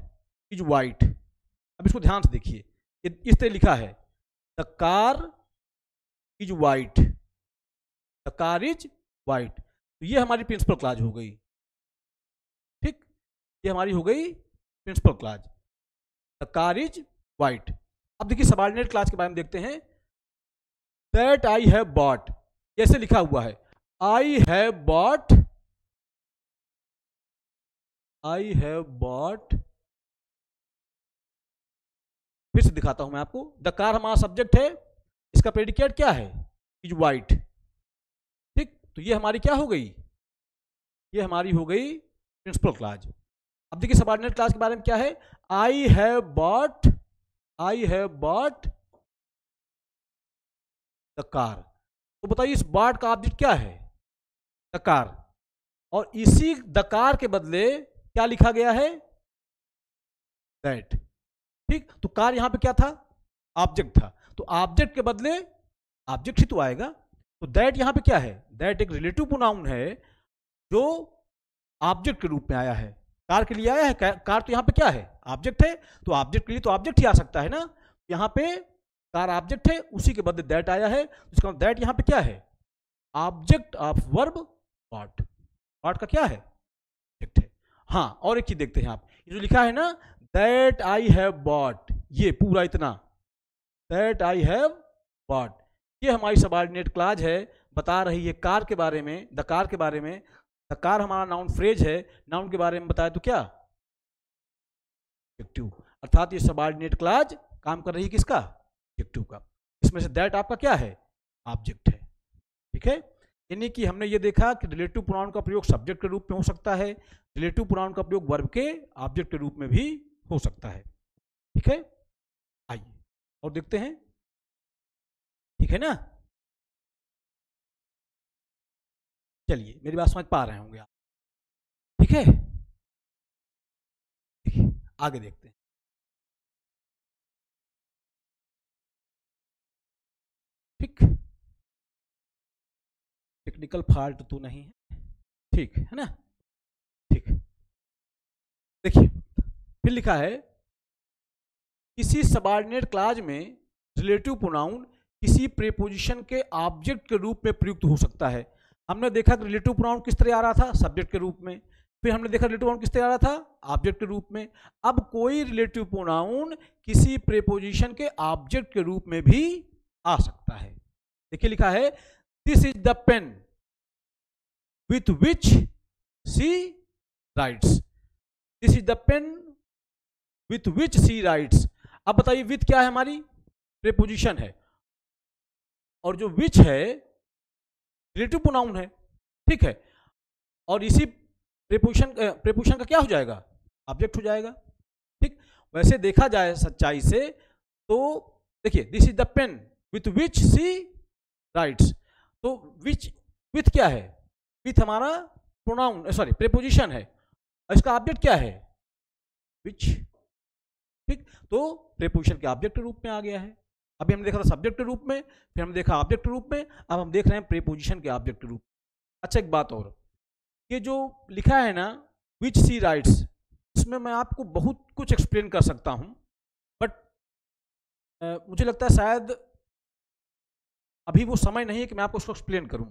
is white. अब इसको ध्यान से देखिए, इस तरह लिखा है the car is white, the car is white, तो ये हमारी प्रिंसिपल क्लॉज हो गई, ठीक, ये हमारी हो गई principal clause, the car is white. अब देखिए सबऑर्डिनेट क्लॉज के बारे में देखते हैं, दैट आई हैव बॉट, कैसे लिखा हुआ है, I have bought, I have bought फिर से दिखाता हूं मैं आपको। द कार हमारा सब्जेक्ट है, इसका प्रेडिकेट क्या है, इज वाइट। ठीक, तो ये हमारी क्या हो गई, ये हमारी हो गई प्रिंसिपल क्लॉज। अब देखिए सबऑर्डिनेट क्लॉज के बारे में क्या है, I have bought the car. तो बताइए इस बॉट का ऑब्जेक्ट क्या है, द कार, और इसी द कार के बदले क्या लिखा गया है, दैट। ठीक, तो कार यहां पे क्या था, ऑब्जेक्ट था, तो ऑब्जेक्ट के बदले ऑब्जेक्ट ही तो आएगा। तो दैट यहां पे क्या है, दैट एक रिलेटिव प्रोनाउन है जो ऑब्जेक्ट के रूप में आया है, कार के लिए आया है। कार तो यहां पे क्या है, ऑब्जेक्ट है, तो ऑब्जेक्ट के लिए तो ऑब्जेक्ट ही आ सकता है ना। यहां पे कार ऑब्जेक्ट है, उसी के बदले दैट आया है, इसका दैट यहां पे क्या है, object of verb bought. Bought का क्या है, ऑब्जेक्ट है। हाँ, और एक चीज देखते हैं आप, ये जो लिखा है ना दैट आई हैव बॉट, ये पूरा इतना दैट आई हैव बॉट, ये हमारी सबऑर्डिनेट क्लॉज है, बता रही है कार के बारे में, द कार के बारे में। द कार हमारा नाउन फ्रेज है, नाउन के बारे में बताया तो क्या, एडजेक्टिव। अर्थात ये सबऑर्डिनेट क्लॉज काम कर रही है किसका, एडजेक्टिव का। इसमें से दैट आपका क्या है, ऑब्जेक्ट है। ठीक है, यानी कि हमने ये देखा कि रिलेटिव प्रोनाउन का प्रयोग सब्जेक्ट के रूप में हो सकता है, रिलेटिव प्रोनाउन का प्रयोग वर्ब के ऑब्जेक्ट के रूप में भी हो सकता है। ठीक है, आइए और देखते हैं, ठीक है ना। चलिए, मेरी बात समझ पा रहे होंगे आप, ठीक है। देखिए आगे देखते हैं। ठीक, टेक्निकल फॉल्ट तो नहीं है, ठीक है ना। ठीक, देखिए फिर लिखा है किसी सबऑर्डिनेट क्लॉज में रिलेटिव प्रोनाउन किसी प्रीपोजिशन के ऑब्जेक्ट के रूप में प्रयुक्त हो सकता है। हमने देखा कि रिलेटिव प्रोनाउन किस तरह आ रहा था, सब्जेक्ट के रूप में। फिर हमने देखा रिलेटिव प्रोनाउन किस तरह आ रहा था, ऑब्जेक्ट के रूप में। अब कोई रिलेटिव प्रोनाउन किसी प्रीपोजिशन के ऑब्जेक्ट के रूप में भी आ सकता है। देखिए लिखा है this is the pen with which she writes, this is the pen with which she writes. अब बताइए विथ क्या है, हमारी प्रीपोजिशन है, और जो विच है रिलेटिव प्रोनाउन है, ठीक है, और इसी प्रीपोजिशन का क्या हो जाएगा, ऑब्जेक्ट हो जाएगा। ठीक, वैसे देखा जाए सच्चाई से तो देखिए this is the pen with which she writes, तो विच विथ क्या है, विथ हमारा प्रोनाउन सॉरी प्रीपोजिशन है, और इसका ऑब्जेक्ट क्या है, विच। ठीक, तो प्रीपोजिशन के ऑब्जेक्ट के रूप में आ गया है। अभी हमने देखा था सब्जेक्ट के रूप में, फिर हमने देखा ऑब्जेक्ट के रूप में, अब हम देख रहे हैं प्रीपोजिशन के ऑब्जेक्ट के रूप में। अच्छा एक बात और, ये जो लिखा है ना विच सी राइट्स, इसमें मैं आपको बहुत कुछ एक्सप्लेन कर सकता हूं, बट मुझे लगता है शायद अभी वो समय नहीं है कि मैं आपको उसको एक्सप्लेन करूं।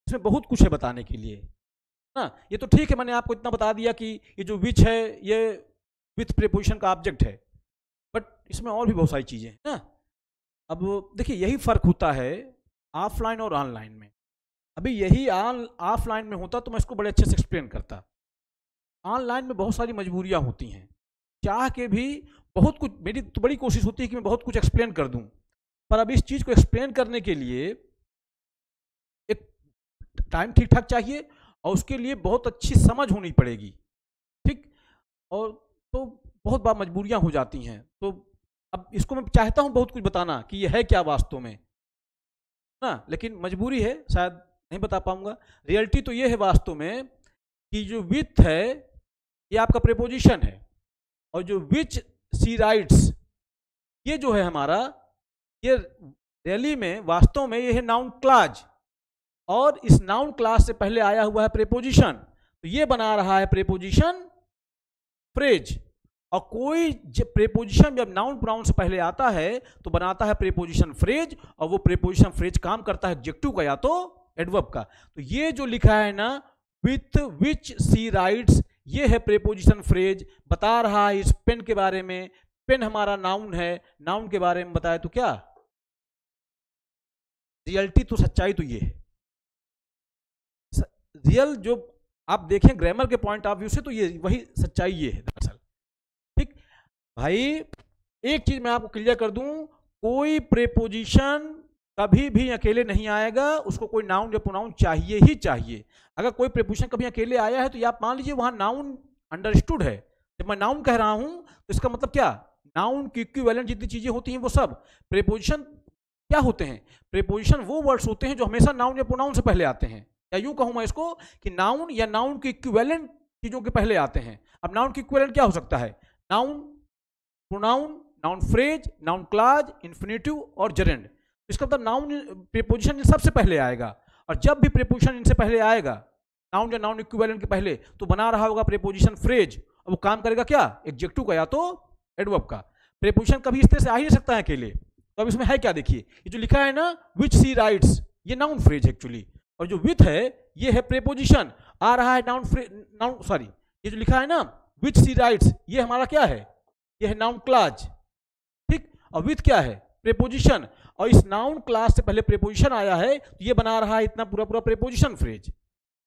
इसमें बहुत कुछ है बताने के लिए ना। ये तो ठीक है, मैंने आपको इतना बता दिया कि ये जो विच है ये विथ प्रीपोजिशन का ऑब्जेक्ट है, बट इसमें और भी बहुत सारी चीजें हैं ना। अब देखिए यही फर्क होता है ऑफलाइन और ऑनलाइन में। अभी यही ऑफलाइन में होता तो मैं इसको बड़े अच्छे से एक्सप्लेन करता। ऑनलाइन में बहुत सारी मजबूरियां होती हैं, चाह के भी बहुत कुछ, मेरी तो बड़ी कोशिश होती है कि मैं बहुत कुछ एक्सप्लेन कर दूं, पर अब इस चीज़ को एक्सप्लेन करने के लिए एक टाइम ठीक ठाक चाहिए, और उसके लिए बहुत अच्छी समझ होनी पड़ेगी। ठीक, और तो बहुत बार मजबूरियां हो जाती हैं, तो अब इसको मैं चाहता हूं बहुत कुछ बताना कि ये है क्या वास्तव में ना, लेकिन मजबूरी है, शायद नहीं बता पाऊंगा। रियलिटी तो ये है वास्तव में कि जो विथ है ये आपका प्रीपोजिशन है, और जो विच सी राइट्स ये जो है हमारा, ये रियली में वास्तव में ये है नाउन क्लॉज, और इस नाउन क्लॉज से पहले आया हुआ है प्रीपोजिशन, तो ये बना रहा है प्रीपोजिशन फ्रेज। और कोई प्रीपोजिशन जब नाउन प्रोनाउन से पहले आता है तो बनाता है प्रीपोजिशन फ्रेज, और वो प्रीपोजिशन फ्रेज काम करता है एडजेक्टिव का या तो एडवर्ब का। तो ये जो लिखा है ना विथ विच सी राइट्स, ये है प्रीपोजिशन फ्रेज, बता रहा है इस पेन के बारे में। पेन हमारा नाउन है, नाउन के बारे में बताया तो क्या, रियलिटी तो सच्चाई तो ये है। रियल जो आप देखें ग्रामर के पॉइंट ऑफ व्यू से तो ये वही सच्चाई ये है दरअसल। ठीक भाई, एक चीज मैं आपको क्लियर कर दूं, कोई प्रेपोजिशन कभी भी अकेले नहीं आएगा, उसको कोई नाउन या प्रोनाउन चाहिए ही चाहिए। अगर कोई प्रेपोजिशन कभी अकेले आया है तो या आप मान लीजिए वहां नाउन अंडरस्टूड है। जब मैं नाउन कह रहा हूं तो इसका मतलब क्या, नाउन की इक्विवेलेंट जितनी चीजें होती हैं वो सब प्रेपोजिशन क्या होते हैं, प्रेपोजिशन वो वर्ड्स होते हैं जो हमेशा नाउन या प्रोनाउन से पहले आते हैं। या यूं कहूं मैं इसको कि नाउन या नाउन की इक्विवेलेंट चीजों के पहले आते हैं। अब नाउन की इक्विवेलेंट क्या हो सकता है, noun, pronoun, noun phrase, noun clause, infinitive और जेरेंड। इसका मतलब नाउन प्रीपोजिशन इन सबसे पहले आएगा, और जब भी प्रीपोजिशन इनसे पहले आएगा, नाउन या नाउन इक्विवेलेंट के पहले, तो बना रहा होगा प्रीपोजिशन फ्रेज। और वो काम करेगा क्या, एडजेक्टिव का या तो एडवर्ब का। प्रीपोजिशन कभी इस तरह से आ ही नहीं सकता है अकेले। तो अब इसमें है क्या, देखिए ये जो लिखा है ना, विच सी राइट्स, ये नाउन फ्रेज है एक्चुअली, और जो विथ है ये है प्रीपोजिशन। आ रहा है नाउन सॉरी, ये जो लिखा है ना विच सी राइट्स, ये हमारा क्या है, ये है नाउन क्लॉज, ठीक। और विथ क्या है, प्रीपोजिशन। और इस नाउन क्लास से पहले प्रीपोजिशन आया है, तो ये बना रहा है इतना पूरा पूरा प्रीपोजिशन फ्रेज।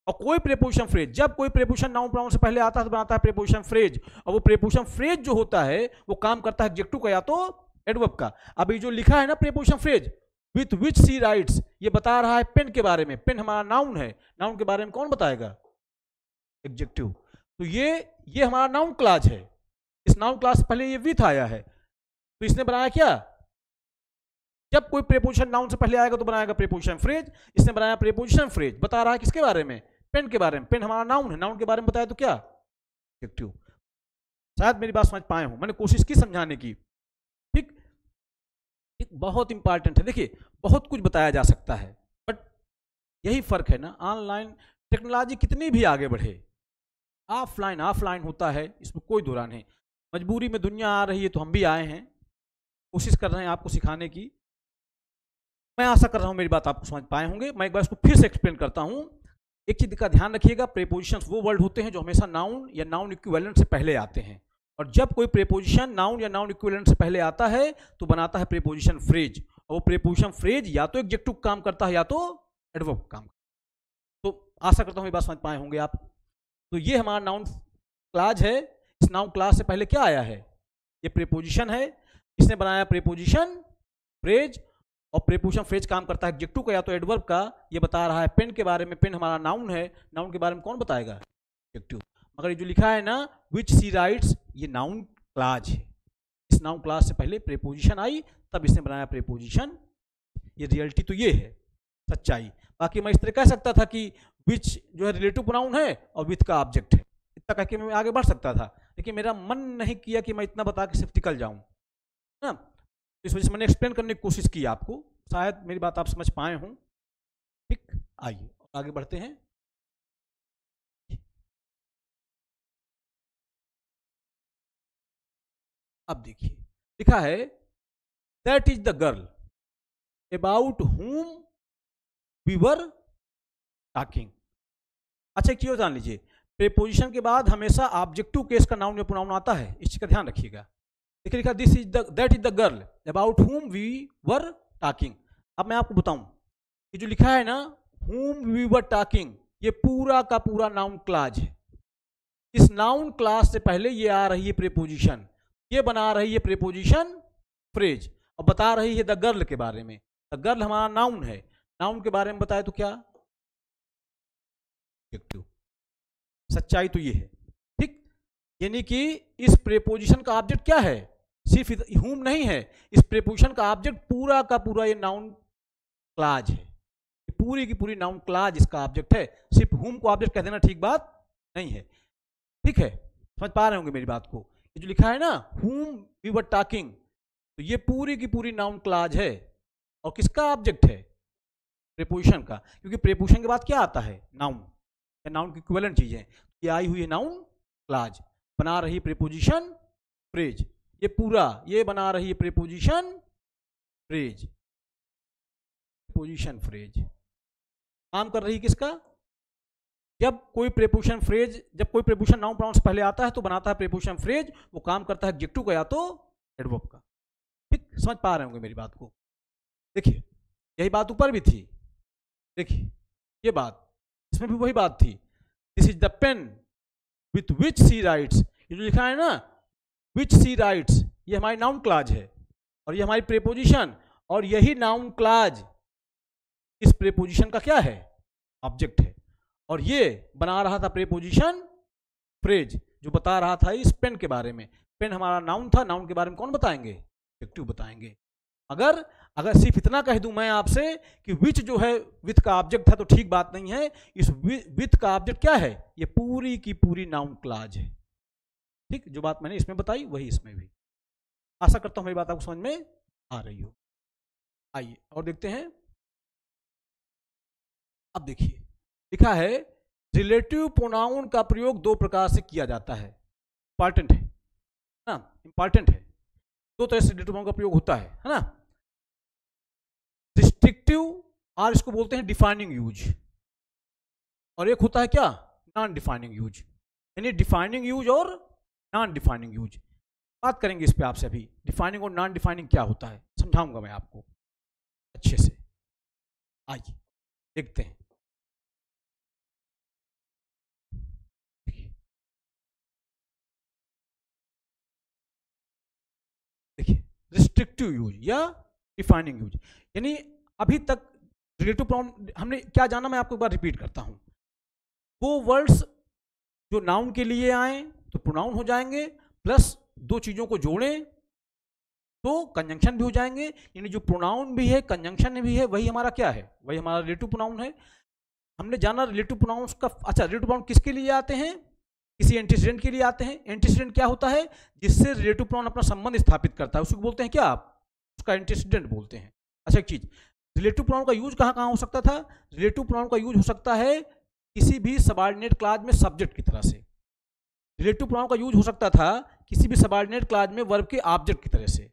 और कोई प्रीपोजिशन फ्रेज, जब कोई प्रीपोजिशन नाउन प्रोनाउन से पहले आता है तो बनाता है प्रीपोजिशन फ्रेज। और वो प्रीपोजिशन फ्रेज जो होता है वो काम करता है एडजेक्टिव का या तो एडवर्ब का। अब ये जो लिखा है ना preposition phrase, with which she writes, ये बता रहा है पेन के बारे में। पेन हमारा नाउन है, नाउन के बारे में कौन बताएगा, एडजेक्टिव। तो ये हमारा नाउन क्लॉज है। इस नाउन क्लॉज से पहले ये विथ आया है, तो इसने बनाया क्या, जब कोई प्रीपोजिशन नाउन से पहले आएगा तो बनाएगा प्रीपोजिशन फ्रेज। इसने बनाया प्रीपोजिशन फ्रेज, बता रहा है किसके बारे में, पेन के बारे में। पेन हमारा नाउन है, नाउन के बारे में बताया तो क्या, एडजेक्टिव। शायद मेरी बात समझ पाए हो, मैंने कोशिश की समझाने की, ठीक। बहुत इंपॉर्टेंट है, देखिए बहुत कुछ बताया जा सकता है, बट यही फर्क है ना, ऑनलाइन टेक्नोलॉजी कितनी भी आगे बढ़े, ऑफलाइन होता है, इसमें कोई दो राय नहीं। मजबूरी में दुनिया आ रही है तो हम भी आए हैं, कोशिश कर रहे हैं आपको सिखाने की। मैं आशा कर रहा हूं मेरी बात आपको समझ पाए होंगे। मैं एक बार इसको फिर से एक्सप्लेन करता हूं। एक चीज का ध्यान रखिएगा, प्रीपोजिशंस वो वर्ड होते हैं जो हमेशा नाउन या नाउन इक्विवेलेंट से पहले आते हैं। और जब कोई प्रीपोजिशन नाउन या नाउन इक्विवेलेंट से पहले आता है तो बनाता है प्रीपोजिशन फ्रेज। और वो प्रीपोजिशन फ्रेज या तो एडजेक्टिव काम करता है या तो एडवर्ब काम करता है। तो आशा करता हूं ये बात समझ पाए होंगे आप। तो ये हमारा नाउन क्लॉज है। इस नाउन क्लॉज से पहले क्या आया है, ये प्रीपोजिशन है। इसने बनाया प्रीपोजिशन फ्रेज, और प्रीपोजिशन फ्रेज काम करता है एडजेक्टिव का या तो एडवर्ब का। ये बता रहा है पेन के बारे में, पेन हमारा नाउन है, नाउन के बारे में कौन बताएगा, एडजेक्टिव। मगर ये जो लिखा है ना विच सी राइट्स, ये नाउन क्लॉज है। इस नाउन क्लॉज से पहले प्रीपोजिशन आई, तब इसने बनाया प्रीपोजिशन। ये रियलिटी तो ये है, सच्चाई। बाकी मैं इस तरह कह सकता था कि विच जो है रिलेटिव प्रोनाउन है और विथ का ऑब्जेक्ट है, इतना कह के मैं आगे बढ़ सकता था, लेकिन मेरा मन नहीं किया कि मैं इतना बता के सिर्फ निकल जाऊं ना। तो इस वजह से मैंने एक्सप्लेन करने की कोशिश की आपको, शायद मेरी बात आप समझ पाए हों, ठीक। आइए आगे बढ़ते हैं। अब देखिए लिखा है that is the girl about whom we were talking. अच्छा एक चीज जान लीजिए, प्रीपोजिशन के बाद हमेशा ऑब्जेक्टिव केस का नाउन या प्रोनाउन आता है, इस चीज का ध्यान रखिएगा। देखिए लिखा this is the that is the girl about whom we were talking. अब मैं आपको बताऊं, ये जो लिखा है ना हुम वी वर टॉकिंग, ये पूरा का पूरा नाउन क्लॉज है। इस नाउन क्लॉज से पहले ये आ रही है प्रीपोजिशन, ये बना रही है प्रीपोजिशन फ्रेज, और बता रही है द गर्ल के बारे में। द गर्ल हमारा नाउन है, नाउन के बारे में बताए तो क्या, सच्चाई तो ये है, ठीक। यानी कि इस प्रीपोजिशन का ऑब्जेक्ट क्या है, सिर्फ हुम नहीं है, इस प्रीपोजिशन का ऑब्जेक्ट पूरा का पूरा ये नाउन क्लॉज है। पूरी की पूरी नाउन क्लॉज इसका ऑब्जेक्ट है। सिर्फ हुम को ऑब्जेक्ट कह देना ठीक बात नहीं है, ठीक है। समझ पा रहे होंगे मेरी बात को। ये जो लिखा है ना हुम वी वर टॉकिंग, तो ये पूरी की पूरी नाउन क्लॉज है, और किसका ऑब्जेक्ट है, प्रीपोजिशन का। क्योंकि प्रीपोजिशन के बाद क्या आता है, नाउन, या नाउन की इक्विवेलेंट चीजें। ये आई हुई है नाउन क्लॉज, बना रही प्रीपोजिशन फ्रेज। ये पूरा ये बना रही है प्रीपोजिशन फ्रेज, प्रीपोजिशन फ्रेज काम कर रही किसका, जब कोई प्रीपोजिशन फ्रेज, जब कोई प्रीपोजिशन नाउन प्रोनाउन से पहले आता है तो बनाता है प्रीपोजिशन फ्रेज। वो काम करता है एडजेक्टिव का या तो एडवर्ब का, ठीक। समझ पा रहे होंगे मेरी बात को। देखिए यही बात ऊपर भी थी, देखिए ये बात, इसमें भी वही बात थी। This is the pen with which she writes, ये जो लिखा है ना विच सी राइट्स, ये हमारी नाउन क्लाज है और ये हमारी प्रेपोजिशन, और यही नाउन क्लाज इस प्रेपोजिशन का क्या है, ऑब्जेक्ट है। और ये बना रहा था प्रेपोजिशन फ्रेज, जो बता रहा था इस पेन के बारे में। पेन हमारा नाउन था, नाउन के बारे में कौन बताएंगे, एडजेक्टिव बताएंगे। अगर अगर सिर्फ इतना कह दूं मैं आपसे कि विच जो है विथ का ऑब्जेक्ट है तो ठीक बात नहीं है। इस विथ का ऑब्जेक्ट क्या है, ये पूरी की पूरी नाउन क्लाज है। ठीक, जो बात मैंने इसमें बताई वही इसमें भी। आशा करता हूं मेरी बात आपको समझ में आ रही हो। आइए और देखते हैं। अब देखिए लिखा है रिलेटिव प्रोनाउन का प्रयोग दो प्रकार से किया जाता है। इंपॉर्टेंट है ना, इंपॉर्टेंट है। दो तरह से रिलेटिव प्रोनाउन का प्रयोग होता है ना। रिस्ट्रिक्टिव, और इसको बोलते हैं डिफाइनिंग यूज, और एक होता है क्या, नॉन डिफाइनिंग यूज। यानी डिफाइनिंग यूज और नॉन डिफाइनिंग यूज। बात करेंगे इस पे आपसे अभी, डिफाइनिंग और नॉन डिफाइनिंग क्या होता है समझाऊंगा मैं आपको अच्छे से। आइए देखते हैं। देखिए रिस्ट्रिक्टिव यूज या डिफाइनिंग यूज, यानी अभी तक रिलेटिव प्रोनाउन हमने क्या जाना, मैं आपको एक बार रिपीट करता हूं। वो वर्ड्स जो नाउन के लिए आए तो प्रोनाउन हो जाएंगे, प्लस दो चीजों को जोड़ें तो कंजंक्शन भी हो जाएंगे। यानी जो प्रोनाउन भी है कंजंक्शन भी है, वही हमारा क्या है, वही हमारा रिलेटिव प्रोनाउन है। हमने जाना रिलेटिव प्रोनाउंस का। अच्छा, रिलेटिव प्रोनाउन किसके लिए आते हैं, किसी एंटीसीडेंट के लिए आते हैं। एंटीसीडेंट क्या होता है, जिससे रिलेटिव प्रोनाउन अपना संबंध स्थापित करता है, उसको बोलते हैं क्या आप, उसका एंटीसीडेंट बोलते हैं। अच्छा, एक चीज, रिलेटिव प्रोनाउन का यूज कहां कहां हो सकता था, रिलेटिव प्रोनाउन का यूज हो सकता है किसी भी सबऑर्डिनेट क्लॉज में सब्जेक्ट की तरह से। रिलेटिव प्रोनाउन का यूज हो सकता था किसी भी सबऑर्डिनेट क्लॉज में वर्ब के ऑब्जेक्ट की तरह से।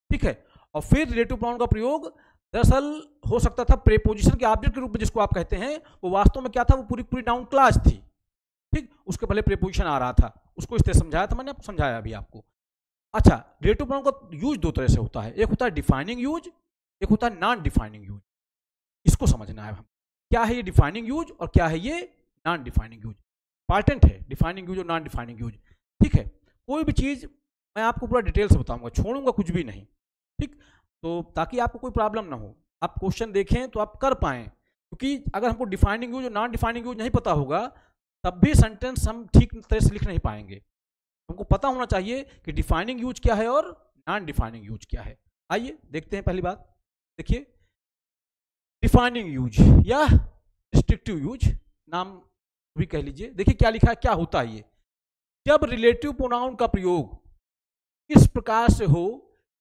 ठीक है, और फिर रिलेटिव प्रोनाउन का प्रयोग दरअसल हो सकता था प्रेपोजिशन के ऑब्जेक्ट के रूप में, जिसको आप कहते हैं, वो वास्तव में क्या था, वो पूरी पूरी नाउन क्लास थी। ठीक, उसके पहले प्रेपोजिशन आ रहा था, उसको इस तरह समझाया था मैंने, आपको समझाया अभी आपको। अच्छा, रिलेटिव प्रोनाउन का यूज दो तरह से होता है, एक होता है डिफाइनिंग यूज, एक होता है नॉन डिफाइनिंग यूज। इसको समझना है हम, क्या है ये डिफाइनिंग यूज और क्या है ये नॉन डिफाइनिंग यूज। इंपॉर्टेंट है डिफाइनिंग यूज और नॉन डिफाइनिंग यूज। ठीक है, कोई भी चीज मैं आपको पूरा डिटेल से बताऊंगा, छोड़ूंगा कुछ भी नहीं। ठीक, तो ताकि आपको कोई प्रॉब्लम ना हो, आप क्वेश्चन देखें तो आप कर पाएं। क्योंकि अगर हमको डिफाइनिंग यूज और नॉन डिफाइनिंग यूज नहीं पता होगा, तब भी सेंटेंस हम ठीक तरह से लिख नहीं पाएंगे। हमको पता होना चाहिए कि डिफाइनिंग यूज क्या है और नॉन डिफाइनिंग यूज क्या है। आइए देखते हैं। पहली बात देखिए, डिफाइनिंग यूज या रिस्ट्रिक्टिव यूज, नाम भी कह लीजिए। देखिए क्या लिखा है, क्या होता है ये, जब रिलेटिव प्रोनाउन का प्रयोग इस प्रकार से हो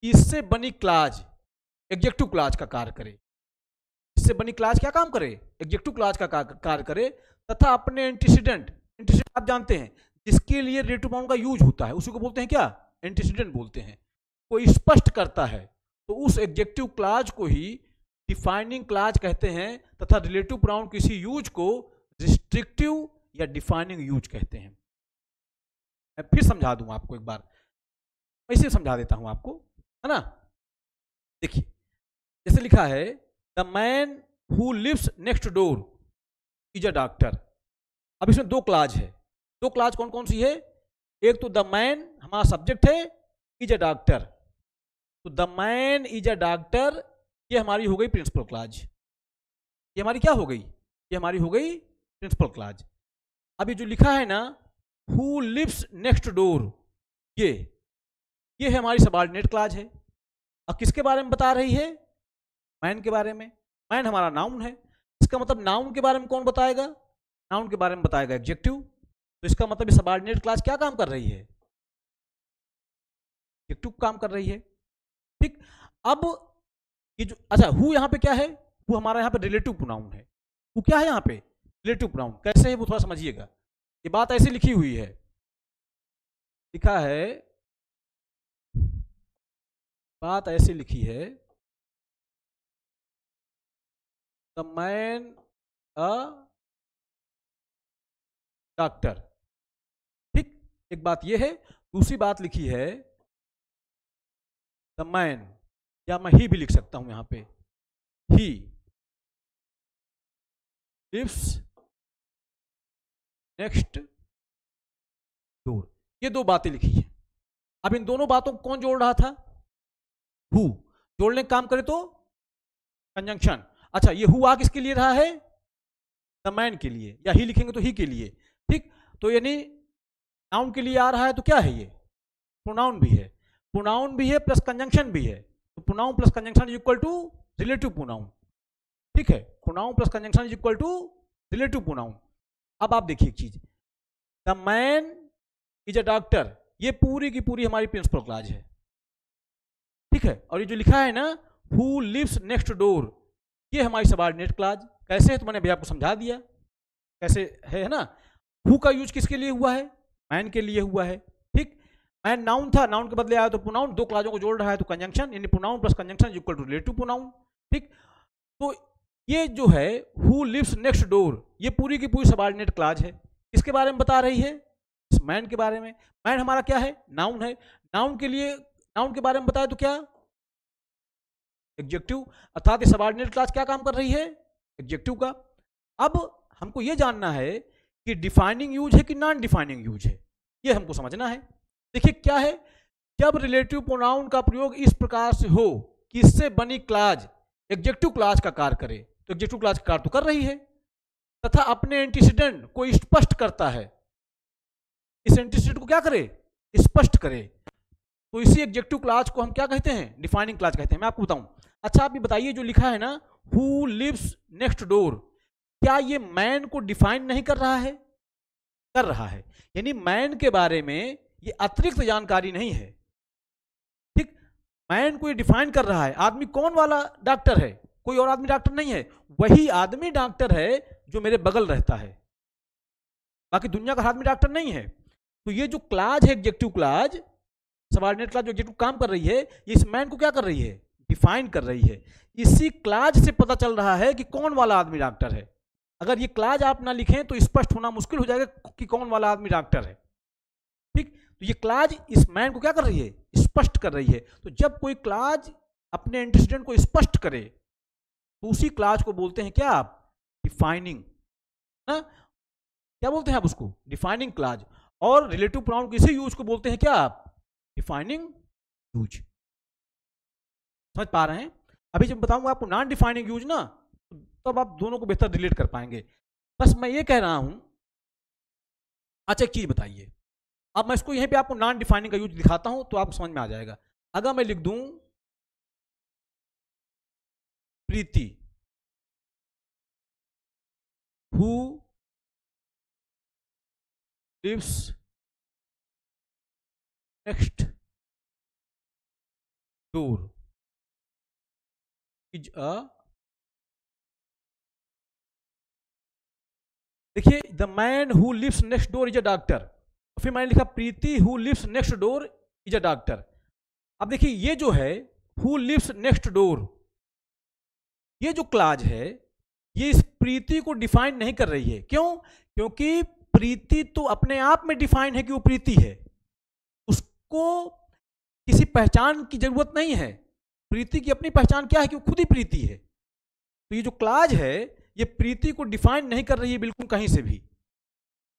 कि इससे बनी क्लाज एडजेक्टिव क्लाज का कार्य करे। इससे बनी क्लाज क्या काम करे, एडजेक्टिव क्लाज का कार्य करे, तथा अपने एंटीसीडेंट, एंटीसीडेंट आप जानते हैं जिसके लिए रिलेटिव प्रोनाउन का यूज होता है, उसी को बोलते हैं क्या, एंटीसीडेंट बोलते हैं, को स्पष्ट करता है, तो उस एडजेक्टिव क्लाज को ही डिफाइनिंग क्लाज कहते हैं, तथा रिलेटिव प्रोनाउन किसी यूज को रिस्ट्रिक्टिव या डिफाइनिंग यूज कहते हैं। मैं फिर समझा दूंगा आपको एक बार, ऐसे समझा देता हूं आपको, है ना। देखिए जैसे लिखा है, the man who lives next door is a doctor. अब इसमें दो क्लाज है, दो क्लाज कौन कौन सी है, एक तो द मैन हमारा सब्जेक्ट है, इज अ डॉक्टर, तो the man is a doctor, ये हमारी हो गई प्रिंसिपल क्लाज। ये हमारी क्या हो गई, ये हमारी हो गई प्रिंसिपल क्लाज। अब ये जो लिखा है ना, हु लिव्स नेक्स्ट डोर, ये है हमारी सबऑर्डिनेट क्लाज है। अब किसके बारे में बता रही है, मैन के बारे में। मैन हमारा नाउन है, इसका मतलब नाउन के बारे में कौन बताएगा, नाउन के बारे में बताएगा एडजेक्टिव। तो इसका मतलब ये सबऑर्डिनेट क्लास क्या काम कर रही है, एडजेक्टिव काम कर रही है। ठीक, अब ये जो, अच्छा हु यहाँ पे क्या है, हु हमारा यहाँ पे रिलेटिव प्रोनाउन है। हु क्या है यहाँ पे, रिलेटिव प्रोनाउन। कैसे है वो थोड़ा समझिएगा, ये बात ऐसे लिखी हुई है, लिखा है, बात ऐसे लिखी है, द मैन अ डॉक्टर। ठीक, एक बात ये है। दूसरी बात लिखी है, द मैन, या मैं ही भी लिख सकता हूं यहां पे, ही लिव्स नेक्स्ट डोर। ये दो बातें लिखी है। अब इन दोनों बातों को कौन जोड़ रहा था? हु। जोड़ने का काम करे तो कंजंक्शन। अच्छा, ये हु आ किसके लिए रहा है? द मैन के लिए, या ही लिखेंगे तो ही के लिए। ठीक, तो यानी नाउन के लिए आ रहा है, तो क्या है ये? प्रोनाउन भी है, प्रोनाउन भी है प्लस कंजंक्शन भी है। तो pronoun plus conjunction is equal to relative pronoun. ठीक है, pronoun plus conjunction is equal to relative pronoun. अब आप देखिए एक चीज, the man is a doctor, ये पूरी की पूरी हमारी प्रिंसिपल क्लॉज है। ठीक है, और ये जो लिखा है ना, हु लिव्स नेक्स्ट डोर, ये हमारी सबऑर्डिनेट क्लॉज। कैसे है तो मैंने भैया आपको समझा दिया कैसे है ना। हु का यूज किसके लिए हुआ है? मैन के लिए हुआ है। ठीक, मैन नाउन था, नाउन के बदले आया तो प्रोनाउन, दो क्लॉजों को जोड़ रहा है तो कंजंक्शन, यानी pronoun plus conjunction is equal to relative pronoun. ठीक, तो ये जो है हु लिव्स नेक्स्ट डोर, ये पूरी की पूरी सबऑर्डिनेट क्लॉज है। किसके बारे में बता रही है? इस मैन के बारे में। मैन हमारा क्या है? नाउन है। नाउन के लिए, नाउन के बारे में बताया तो क्या? एडजेक्टिव, अर्थात ये सबऑर्डिनेट क्लॉज क्या काम कर रही है? एडजेक्टिव का। अब हमको ये जानना है कि डिफाइनिंग यूज है कि नॉन डिफाइनिंग यूज है, ये हमको समझना है। देखिए क्या है, जब रिलेटिव प्रोनाउन का प्रयोग इस प्रकार से हो कि इससे बनी क्लॉज एडजेक्टिव क्लॉज का कार्य करे, तो एडजेक्टिव क्लॉज का कार्य तो कर रही है, तथा अपने एंटीसीडेंट को स्पष्ट करता है। इस एंटीसीडेंट को क्या करे? स्पष्ट करे। तो इसी एडजेक्टिव क्लॉज को हम क्या कहते हैं? डिफाइनिंग क्लॉज कहते हैं। मैं आपको बताऊं। अच्छा, आप ये बताइए, जो लिखा है ना हु लिव्स नेक्स्ट डोर, क्या ये मैन को डिफाइन नहीं कर रहा है? कर रहा है। यानी मैन के बारे में ये अतिरिक्त जानकारी नहीं है। ठीक, मैन को ये डिफाइन कर रहा है। आदमी कौन वाला डॉक्टर है? कोई और आदमी डॉक्टर नहीं है, वही आदमी डॉक्टर है जो मेरे बगल रहता है, बाकी दुनिया का आदमी डॉक्टर नहीं है। तो ये जो क्लॉज है एडजेक्टिव क्लॉज, सबऑर्डिनेट क्लॉज जो एडजेक्टिव काम कर रही है, ये इस मैन को क्या कर रही है? डिफाइन कर रही है। इसी क्लॉज से पता चल रहा है कि कौन वाला आदमी डॉक्टर है। अगर ये क्लॉज आप ना लिखें तो स्पष्ट होना मुश्किल हो जाएगा कि कौन वाला आदमी डॉक्टर है। ठीक, तो ये क्लॉज इस मैन को क्या कर रही है? स्पष्ट कर रही है। तो जब कोई क्लॉज अपने एंटीसीडेंट को स्पष्ट करे तो उसी क्लॉज को बोलते हैं क्या आप? डिफाइनिंग ना, क्या बोलते हैं आप उसको? Defining clause. और रिलेटिव प्रोनाउन किसी यूज को बोलते हैं क्या आप? Defining use. समझ पा रहे हैं? अभी जब बताऊंगा आपको नॉन डिफाइनिंग यूज ना, तब आप दोनों को बेहतर रिलेट कर पाएंगे। बस मैं ये कह रहा हूं। अच्छा, एक चीज बताइए, अब मैं इसको यहीं पे आपको नॉन डिफाइनिंग का यूज दिखाता हूं तो आपको समझ में आ जाएगा। अगर मैं लिख दूं Preeti, who lives next door is a, देखिए the man who lives next door is a doctor, फिर मैंने लिखा Preeti who lives next door is a doctor. अब देखिए ये जो है हु लिव्स नेक्स्ट डोर, ये जो क्लॉज है ये इस प्रीति को डिफाइन नहीं कर रही है। क्यों? क्योंकि प्रीति तो अपने आप में डिफाइन है कि वो प्रीति है, उसको किसी पहचान की जरूरत नहीं है। प्रीति की अपनी पहचान क्या है? कि वो खुद ही प्रीति है। तो ये जो क्लॉज है ये प्रीति को डिफाइन नहीं कर रही है बिल्कुल कहीं से भी।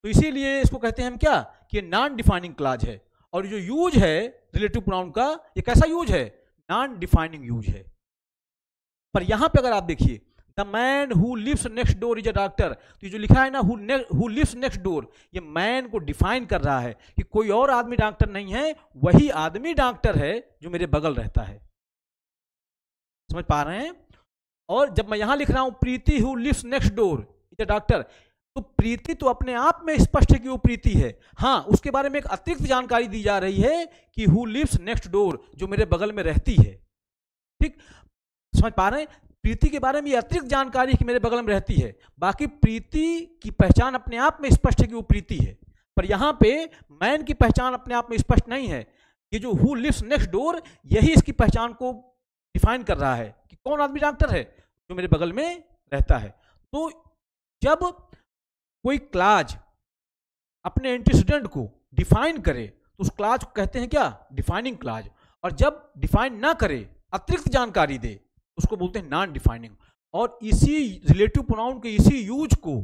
तो इसीलिए इसको कहते हैं हम क्या? कि ये नॉन डिफाइनिंग क्लॉज है। और जो यूज है रिलेटिव प्रोनाउन का, ये कैसा यूज है? नॉन डिफाइनिंग यूज है। पर यहां पे अगर आप देखिए the man who lives next door is a doctor, तो ये जो लिखा है ना हु लिव्स नेक्स्ट डोर, ये मैन को डिफाइन कर रहा है कि कोई और आदमी डॉक्टर नहीं है, वही आदमी डॉक्टर है जो मेरे बगल रहता है। समझ पा रहे हैं? और जब मैं यहां लिख रहा हूं Preeti who lives next door is a doctor, तो प्रीति तो अपने आप में स्पष्ट है कि वो प्रीति है। हाँ, उसके बारे में एक अतिरिक्त जानकारी दी जा रही है कि हु लिव्स नेक्स्ट डोर, जो मेरे बगल में रहती है। ठीक, समझ पा रहे हैं? प्रीति के बारे में ये अतिरिक्त जानकारी कि मेरे बगल में रहती है, बाकी प्रीति की पहचान अपने आप में स्पष्ट है कि वो प्रीति है। पर यहां पे मैन की पहचान अपने आप में स्पष्ट नहीं है। ये जो हु लिव्स नेक्स्ट डोर, यही इसकी पहचान को डिफाइन कर रहा है कि कौन आदमी डॉक्टर है जो मेरे बगल में रहता है। तो जब कोई क्लॉज अपने एंटीसीडेंट को डिफाइन करे तो उस क्लॉज को कहते हैं क्या? Defining clause. और जब डिफाइन ना करे, अतिरिक्त जानकारी दे, उसको बोलते हैं नॉन डिफाइनिंग। और इसी रिलेटिव प्रोनाउन के इसी यूज को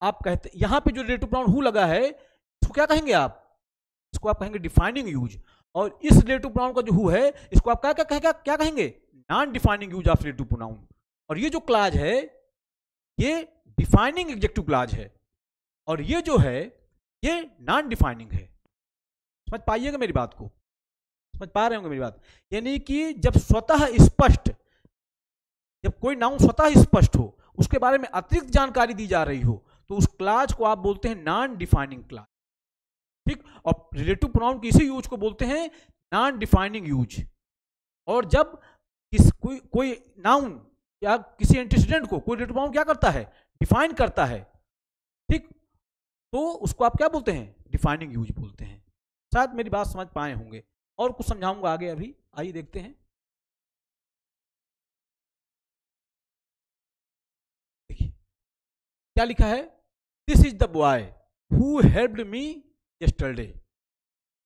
आप कहते, यहां पे जो रिलेटिव प्रोनाउन हु लगा है, इसको क्या कहेंगे आप? इसको आप कहेंगे डिफाइनिंग यूज। और इस रिलेटिव प्रोनाउन का जो हु है, इसको आप क्या कहेंगे? Non defining use of relative pronoun. और ये जो क्लाज है ये डिफाइनिंग एडजेक्टिव क्लाज है, और ये जो है ये नॉन डिफाइनिंग है। समझ पाइएगा मेरी बात को? समझ पा रहे होंगे मेरी बात? यानी कि जब स्वतः स्पष्ट, जब कोई नाउन स्वतः स्पष्ट हो, उसके बारे में अतिरिक्त जानकारी दी जा रही हो, तो उस क्लाज को आप बोलते हैं नॉन डिफाइनिंग क्लाज। ठीक, और रिलेटिव प्रोनाउन की इसी यूज को बोलते हैं नॉन डिफाइनिंग यूज। और जब कोई नाउन या किसी एंटीसीडेंट को कोई रिलेटिव प्रोनाउन क्या करता है? डिफाइन करता है। ठीक, तो उसको आप क्या बोलते हैं? डिफाइनिंग यूज बोलते हैं। शायद मेरी बात समझ पाए होंगे, और कुछ समझाऊंगा आगे। अभी आइए देखते हैं। देखिए क्या लिखा है, this is the boy who helped me yesterday.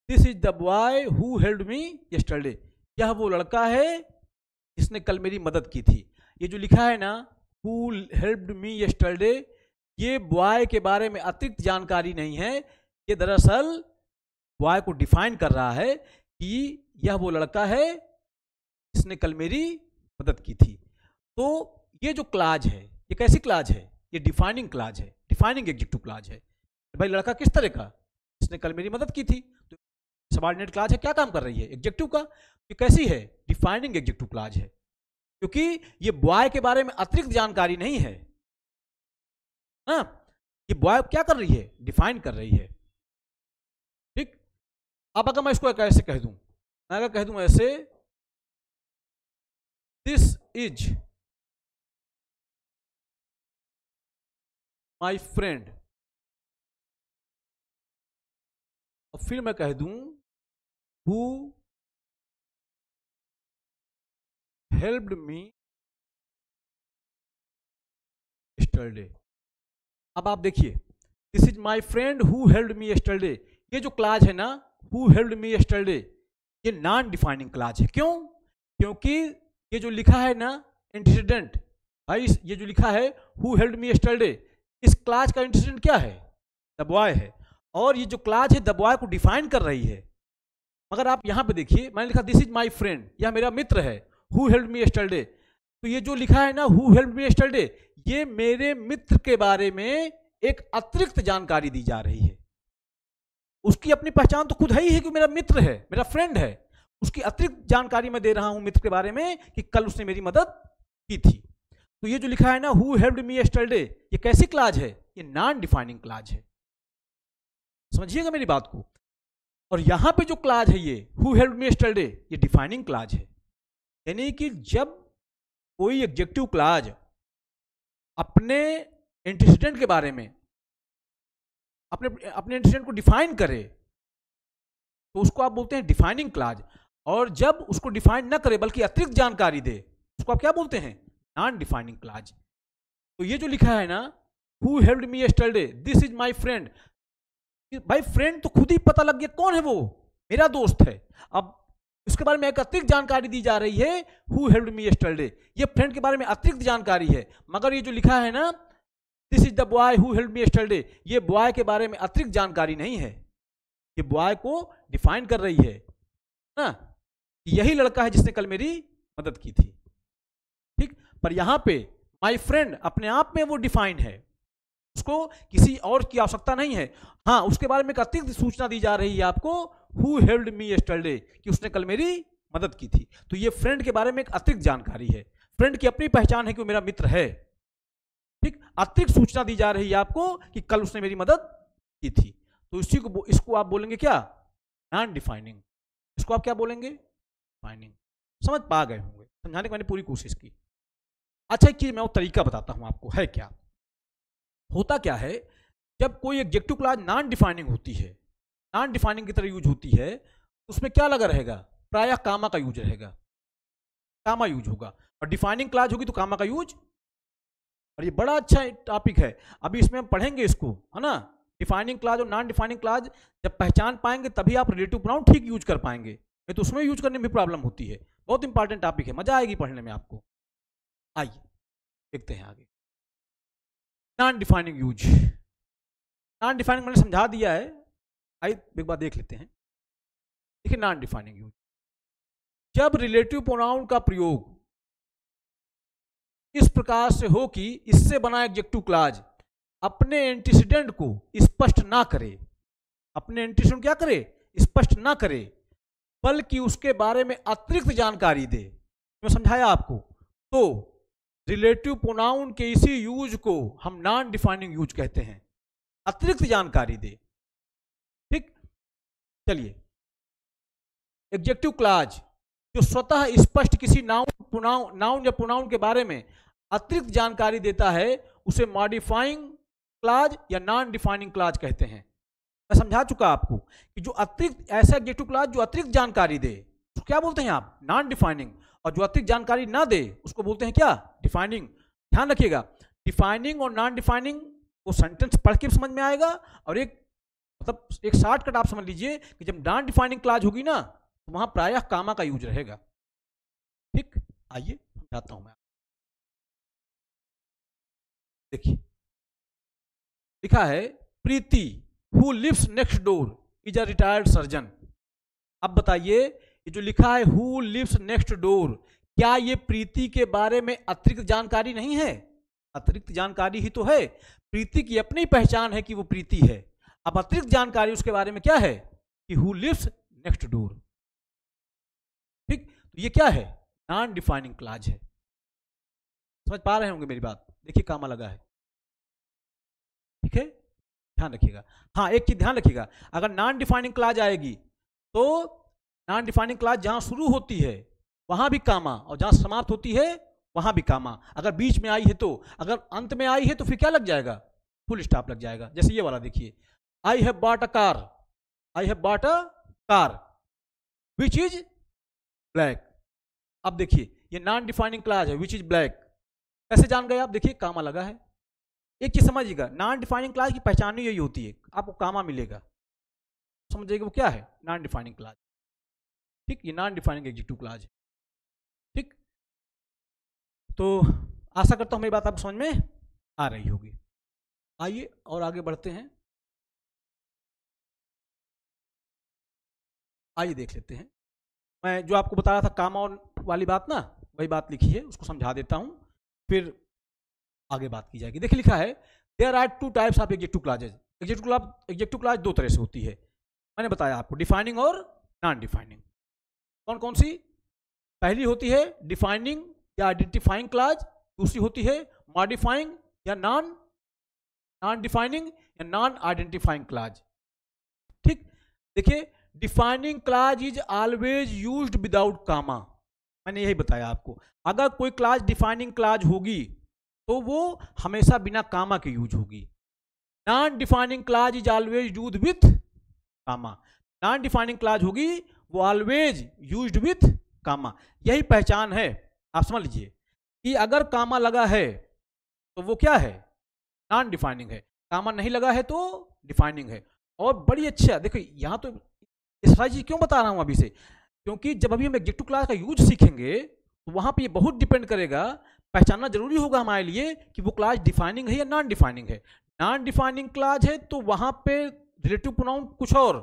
This is the boy who helped me yesterday. यह वो लड़का है जिसने कल मेरी मदद की थी। ये जो लिखा है ना, हु हेल्प्ड मी यस्टरडे, ये बॉय के बारे में अतिरिक्त जानकारी नहीं है। ये दरअसल बॉय को डिफाइन कर रहा है कि यह वो लड़का है जिसने कल मेरी मदद की थी। तो ये जो क्लाज है, ये कैसी क्लाज है? ये डिफाइनिंग क्लाज है, डिफाइनिंग एडजेक्टिव क्लाज है। भाई लड़का किस तरह का? जिसने कल मेरी मदद की थी। तो सबऑर्डिनेट क्लाज है, क्या काम कर रही है? एडजेक्टिव का। ये कैसी है? डिफाइनिंग एडजेक्टिव क्लाज है, क्योंकि ये बॉय के बारे में अतिरिक्त जानकारी नहीं है ना। ये बॉय क्या कर रही है? डिफाइन कर रही है। ठीक, अब अगर मैं इसको कैसे कह दूं, मैं अगर कह दूं ऐसे, दिस इज माई फ्रेंड, और फिर मैं कह दूं हु हेल्प्ड मी यस्टरडे। अब आप देखिए, this is my friend who helped me yesterday. ये जो क्लाज है ना, हु हेल्प्ड मी यस्टरडे, ये नॉन डिफाइनिंग क्लाज है। क्यों? क्योंकि ये जो लिखा है ना एंटीसीडेंट, भाई ये जो लिखा है हु हेल्प्ड मी यस्टरडे, इस क्लाज का एंटीसीडेंट क्या है? द बॉय है। और ये जो क्लाज है द बॉय को डिफाइन कर रही है। मगर आप यहां पे देखिए, मैंने लिखा दिस इज माई फ्रेंड, यह मेरा मित्र है। हु हेल्प्ड मी यस्टरडे, तो ये जो लिखा है ना हु हेल्प्ड मी यस्टरडे, ये मेरे मित्र के बारे में एक अतिरिक्त जानकारी दी जा रही है। उसकी अपनी पहचान तो खुद है ही है कि मेरा मित्र है, मेरा फ्रेंड है। उसकी अतिरिक्त जानकारी मैं दे रहा हूं मित्र के बारे में कि कल उसने मेरी मदद की थी। तो ये जो लिखा है ना हु हेल्प्ड मी यस्टरडे, ये कैसी क्लाज है? ये नॉन डिफाइनिंग क्लाज है। समझिएगा मेरी बात को। और यहां पे जो क्लाज है ये हु हेल्प्ड मी यस्टरडे, ये डिफाइनिंग क्लाज है। यानी कि जब कोई एडजेक्टिव क्लाज अपने एंटीसीडेंट के बारे में, अपने एंटीसीडेंट को डिफाइन करे, तो उसको आप बोलते हैं डिफाइनिंग क्लाज। और जब उसको डिफाइन ना करे बल्कि अतिरिक्त जानकारी दे, उसको आप क्या बोलते हैं? Non defining clause. तो ये जो लिखा है ना who helped me yesterday, this is my friend, भाई फ्रेंड तो खुद ही पता लग गया कौन है वो, मेरा दोस्त है। अब उसके बारे में एक अतिरिक्त जानकारी दी जा रही है हु हेल्प्ड मी यस्टरडे, ये फ्रेंड के बारे में अतिरिक्त जानकारी है। मगर ये जो लिखा है ना this is the boy who helped me yesterday, ये बॉय के बारे में अतिरिक्त जानकारी नहीं है। ये बॉय को डिफाइन कर रही है ना, यही लड़का है जिसने कल मेरी मदद की थी। ठीक, पर यहां पे माय फ्रेंड अपने आप में वो डिफाइन है, उसको किसी और की आवश्यकता नहीं है। हाँ, उसके बारे में एक अतिरिक्त सूचना दी जा रही है आपको हु हेल्प्ड मी यस्टरडे, कि उसने कल मेरी मदद की थी। तो ये फ्रेंड के बारे में एक अतिरिक्त जानकारी है। फ्रेंड की अपनी पहचान है कि वो मेरा मित्र है। ठीक, अतिरिक्त सूचना दी जा रही है आपको कि कल उसने मेरी मदद की थी। तो इसको आप बोलेंगे क्या? Non defining. इसको आप क्या बोलेंगे? डिफाइनिंग। समझ पा गए होंगे, समझाने की मैंने पूरी कोशिश की। अच्छा एक चीज मैं वो तरीका बताता हूं आपको, है क्या होता क्या है जब कोई एडजेक्टिव क्लॉज नॉन डिफाइनिंग होती है, नॉन डिफाइनिंग की तरह यूज होती है, तो उसमें क्या लगा रहेगा? प्रायः कामा का यूज रहेगा, कामा यूज होगा। और डिफाइनिंग क्लॉज होगी तो कामा का यूज। और ये बड़ा अच्छा टॉपिक है, अभी इसमें हम पढ़ेंगे इसको, है ना। डिफाइनिंग क्लॉज और नॉन डिफाइनिंग क्लॉज जब पहचान पाएंगे तभी आप रिलेटिव प्रोनाउन ठीक यूज कर पाएंगे, नहीं तो उसमें यूज करने में भी प्रॉब्लम होती है। बहुत इंपॉर्टेंट टॉपिक है, मजा आएगी पढ़ने में आपको। आइए देखते हैं आगे। Non defining use, non defining मैंने समझा दिया है, आइए एक बार देख लेते हैं। देखिए नॉन डिफाइनिंग यूज, जब रिलेटिव प्रोनाउन का प्रयोग इस प्रकार से हो कि इससे बना एडजेक्टिव क्लॉज अपने एंटीसीडेंट को स्पष्ट ना करे, अपने एंटीसीडेंट क्या करे, स्पष्ट ना करे, बल्कि उसके बारे में अतिरिक्त जानकारी दे। मैं समझाया आपको, तो रिलेटिव प्रोनाउन के इसी यूज को हम नॉन डिफाइनिंग यूज कहते हैं, अतिरिक्त जानकारी दे। ठीक, चलिए, एडजेक्टिव क्लॉज जो स्वतः स्पष्ट किसी नाउन या प्रोनाउन के बारे में अतिरिक्त जानकारी देता है उसे मॉडिफाइंग क्लॉज या नॉन डिफाइनिंग क्लॉज कहते हैं। मैं समझा चुका आपको कि जो अतिरिक्त, ऐसा एडजेक्टिव क्लॉज जो अतिरिक्त जानकारी दे उसको क्या बोलते हैं आप, नॉन डिफाइनिंग, और जो अतिरिक्त जानकारी ना दे उसको बोलते हैं क्या, डिफाइनिंग। ध्यान रखिएगा, डिफाइनिंग और नॉन डिफाइनिंग वो सेंटेंस पढ़ के समझ में आएगा, और एक मतलब एक शॉर्टकट आप समझ लीजिए कि जब नॉन डिफाइनिंग क्लॉज होगी ना तो वहां प्रायः कामा का यूज रहेगा। ठीक, आइए समझाता हूं मैं। देखिए लिखा है, Preeti who lives next door is a retired surgeon. अब बताइए, ये जो लिखा है हु लिव्स नेक्स्ट डोर, क्या ये प्रीति के बारे में अतिरिक्त जानकारी नहीं है? अतिरिक्त जानकारी ही तो है, प्रीति की अपनी पहचान है कि वो प्रीति है। अब अतिरिक्त जानकारी उसके बारे में क्या है कि हु लिव्स नेक्स्ट डोर। ठीक, तो ये क्या है, नॉन डिफाइनिंग क्लॉज है। समझ पा रहे होंगे मेरी बात? देखिए कामा लगा है, ठीक है, ध्यान रखिएगा। हाँ, एक चीज ध्यान रखिएगा, अगर नॉन डिफाइनिंग क्लॉज आएगी तो नॉन डिफाइनिंग क्लॉज जहां शुरू होती है वहां भी कामा, और जहां समाप्त होती है वहां भी कामा। अगर बीच में आई है तो, अगर अंत में आई है तो फिर क्या लग जाएगा, फुल स्टॉप लग जाएगा। जैसे ये वाला देखिए, I have bought a car, I have bought a car which is black. अब देखिए ये नॉन डिफाइनिंग क्लॉज है, विच इज ब्लैक, कैसे जान गए आप? देखिए कामा लगा है। एक चीज समझिएगा, नॉन डिफाइनिंग क्लॉज की पहचान ही यही होती है, आपको कामा मिलेगा, समझिएगा वो क्या है, नॉन डिफाइनिंग क्लॉज। ठीक, ये नॉन डिफाइनिंग एडजेक्टिव क्लॉज है। ठीक, तो आशा करता हूं मेरी बात आपको समझ में आ रही होगी। आइए और आगे बढ़ते हैं, आइए देख लेते हैं। मैं जो आपको बता रहा था कामा वाली बात ना, वही बात लिखी है, उसको समझा देता हूं, फिर आगे बात की जाएगी। देखिए लिखा है, there are two types of adjective clauses. Adjective clause दो तरह से होती है, मैंने बताया आपको, डिफाइनिंग और नॉन डिफाइनिंग। कौन कौन सी? पहली होती है डिफाइनिंग या आइडेंटिफाइंग क्लॉज, दूसरी होती है मॉडिफाइंग या नॉन डिफाइनिंग या नॉन आइडेंटिफाइंग क्लॉज। ठीक, देखिए defining clause is always used without comma. मैंने यही बताया आपको, अगर कोई क्लॉज डिफाइनिंग क्लॉज होगी तो वो हमेशा बिना कामा के यूज होगी। Non defining clause is always used with comma. Non defining clause होगी वो ऑलवेज यूज्ड विथ कामा। यही पहचान है, आप समझ लीजिए कि अगर कामा लगा है तो वो क्या है, नॉन डिफाइनिंग है, कामा नहीं लगा है तो डिफाइनिंग है। और बड़ी अच्छा देखो, यहाँ तो ये सारी चीज क्यों बता रहा हूं अभी से, क्योंकि जब अभी हम एडजेक्टिव क्लॉज का यूज सीखेंगे तो वहां पे ये बहुत डिपेंड करेगा, पहचानना जरूरी होगा हमारे लिए कि वो क्लॉज डिफाइनिंग है या नॉन डिफाइनिंग है। नॉन डिफाइनिंग क्लॉज है तो वहां पे रिलेटिव प्रोनाउन कुछ और,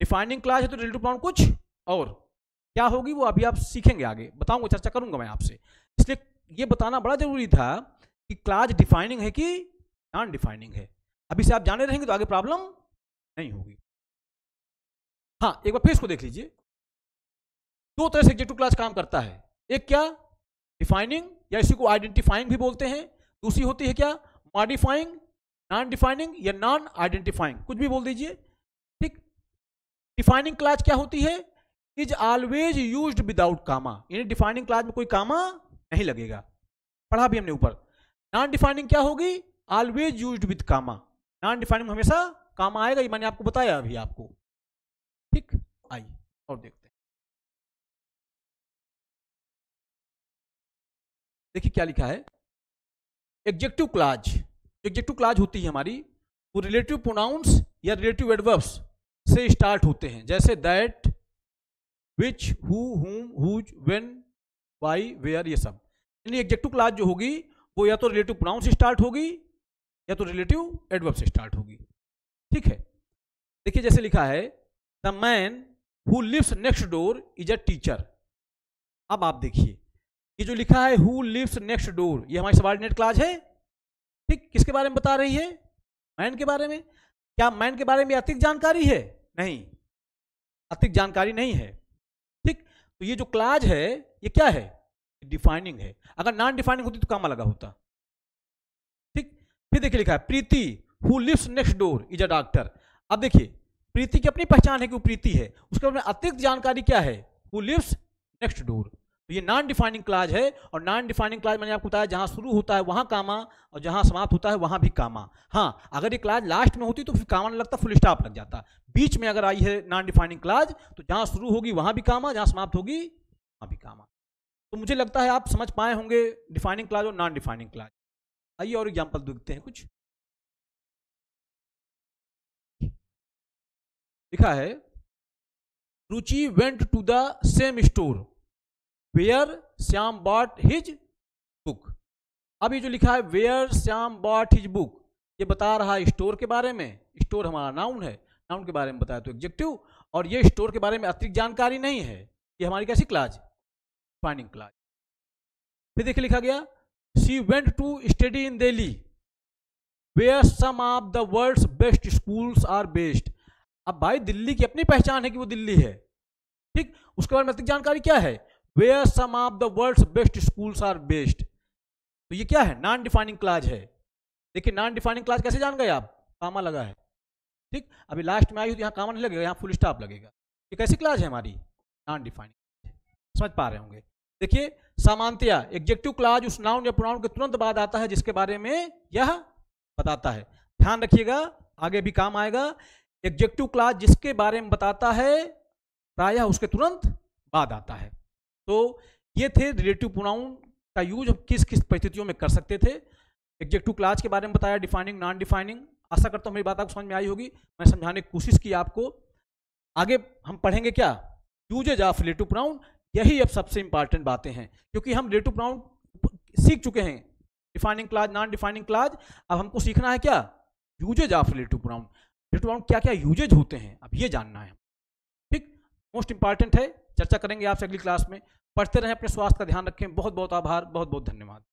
डिफाइनिंग क्लॉज है तो रिलेटिव प्रोनाउन कुछ और। क्या होगी वो अभी आप सीखेंगे, आगे बताऊंगा, चर्चा करूंगा मैं आपसे। इसलिए ये बताना बड़ा जरूरी था कि क्लॉज डिफाइनिंग है कि नॉन डिफाइनिंग है। अभी से आप जाने रहेंगे तो आगे प्रॉब्लम नहीं होगी। हाँ, एक बार फिर इसको देख लीजिए, दो तरह से एडजेक्टिव क्लॉज काम करता है। एक क्या, डिफाइनिंग या इसी को आइडेंटिफाइंग भी बोलते हैं। दूसरी होती है क्या, मॉडिफाइंग, नॉन डिफाइनिंग या नॉन आइडेंटिफाइंग, कुछ भी बोल दीजिए। ठीक, डिफाइनिंग क्लॉज क्या होती है, इज ऑलवेज यूज्ड विदाउट कामा, यानी डिफाइनिंग क्लॉज में कोई कामा नहीं लगेगा, पढ़ा भी हमने ऊपर। नॉन डिफाइनिंग क्या होगी, always used with comma. Non defining में हमेशा कामा आएगा, ये मैंने आपको बताया अभी आपको। ठीक, आइए और देखते हैं। देखिए क्या लिखा है, एडजेक्टिव क्लॉज, एडजेक्टिव क्लॉज होती है हमारी, वो रिलेटिव प्रोनाउंस या रिलेटिव एडवर्ब्स से स्टार्ट होते हैं, जैसे दैट, विच, हु, हुम, हुज, व्हेन, व्हाई, वेयर, ये सब। यानी एडजेक्टिव क्लॉज जो होगी वो या तो रिलेटिव प्रोनाउन से स्टार्ट होगी या तो रिलेटिव एडवर्ब से स्टार्ट होगी। ठीक है, देखिए जैसे लिखा है, the man who lives next door is a teacher. अब आप देखिए, ये जो लिखा है हु लिव्स नेक्स्ट डोर, ये हमारी सबऑर्डिनेट क्लॉज है। ठीक, किसके बारे में बता रही है? मैन के बारे में। क्या मैन के बारे में अतिरिक्त जानकारी है? नहीं, अतिरिक्त जानकारी नहीं है। ठीक, तो ये जो क्लॉज है ये क्या है? डिफाइनिंग है। अगर नॉन डिफाइनिंग होती तो कॉमा लगा होता। ठीक, फिर देखिए लिखा है Preeti who lives next door is a doctor. अब देखिए, प्रीति की अपनी पहचान है कि वो प्रीति है, उसके बारे में अतिरिक्त जानकारी क्या है? Who lives next door. तो ये नॉन डिफाइनिंग क्लॉज है, और नॉन डिफाइनिंग क्लॉज मैंने आपको बताया जहां शुरू होता है वहां कामा, और जहां समाप्त होता है वहां भी कामा। हाँ, अगर ये क्लॉज लास्ट में होती तो फिर कामा नहीं लगता, फुल स्टॉप लग जाता। बीच में अगर आई है नॉन डिफाइनिंग क्लॉज तो जहां शुरू होगी वहां भी कामा, जहां समाप्त होगी वहां भी कामा। तो मुझे लगता है आप समझ पाए होंगे डिफाइनिंग क्लॉज और नॉन डिफाइनिंग क्लॉज। आइए और एग्जाम्पल देखते हैं कुछ। लिखा है Ruchi went to the same store where Shyam bought his book. अब ये जो लिखा है where Shyam bought his book, ये बता रहा है स्टोर के बारे में। स्टोर हमारा नाउन है, नाउन के बारे में बताया तो एडजेक्टिव, और ये स्टोर के बारे में अतिरिक्त जानकारी नहीं है। ये हमारी कैसी क्लॉज? Defining clause. फिर देखिए लिखा गया she went to study in Delhi where some of the world's best schools are based. अब भाई दिल्ली की अपनी पहचान है कि वो दिल्ली है। ठीक, उसके बारे में अतिरिक्त जानकारी क्या है? Where some of the world's best schools are based. तो ये क्या है? नॉन डिफाइनिंग क्लॉज है। देखिए नॉन डिफाइनिंग क्लॉज कैसे जान गए आप? कामा लगा है। ठीक, अभी लास्ट में आई हो तो यहाँ कामा नहीं लगेगा, यहाँ फुल स्टॉप लगेगा। ये कैसी क्लॉज है? हमारी नॉन डिफाइनिंग। समझ पा रहे होंगे। देखिए सामान्यतया एडजेक्टिव क्लॉज उस नाउन या प्रोनाउन के तुरंत बाद आता है जिसके बारे में यह बताता है। ध्यान रखिएगा, आगे भी काम आएगा। एडजेक्टिव क्लॉज जिसके बारे में बताता है प्रायः उसके तुरंत बाद आता है। तो ये थे रिलेटिव प्रोनाउन का यूज किस किस परिस्थितियों में कर सकते थे। एडजेक्टिव क्लॉज के बारे में बताया, डिफाइनिंग, नॉन डिफाइनिंग। आशा करता हूँ मेरी बात आपको समझ में आई होगी। मैं समझाने की कोशिश की आपको। आगे हम पढ़ेंगे क्या? Uses of relative pronoun. यही अब सबसे इंपॉर्टेंट बातें हैं, क्योंकि हम रिलेटिव प्रोनाउन सीख चुके हैं, defining clause, non defining clause. अब हमको सीखना है क्या? Uses of relative pronoun. Relative pronoun क्या क्या यूजेज होते हैं, अब ये जानना है। ठीक, मोस्ट इंपॉर्टेंट है। चर्चा करेंगे आपसे अगली क्लास में। पढ़ते रहें, अपने स्वास्थ्य का ध्यान रखें। बहुत बहुत आभार, बहुत बहुत धन्यवाद।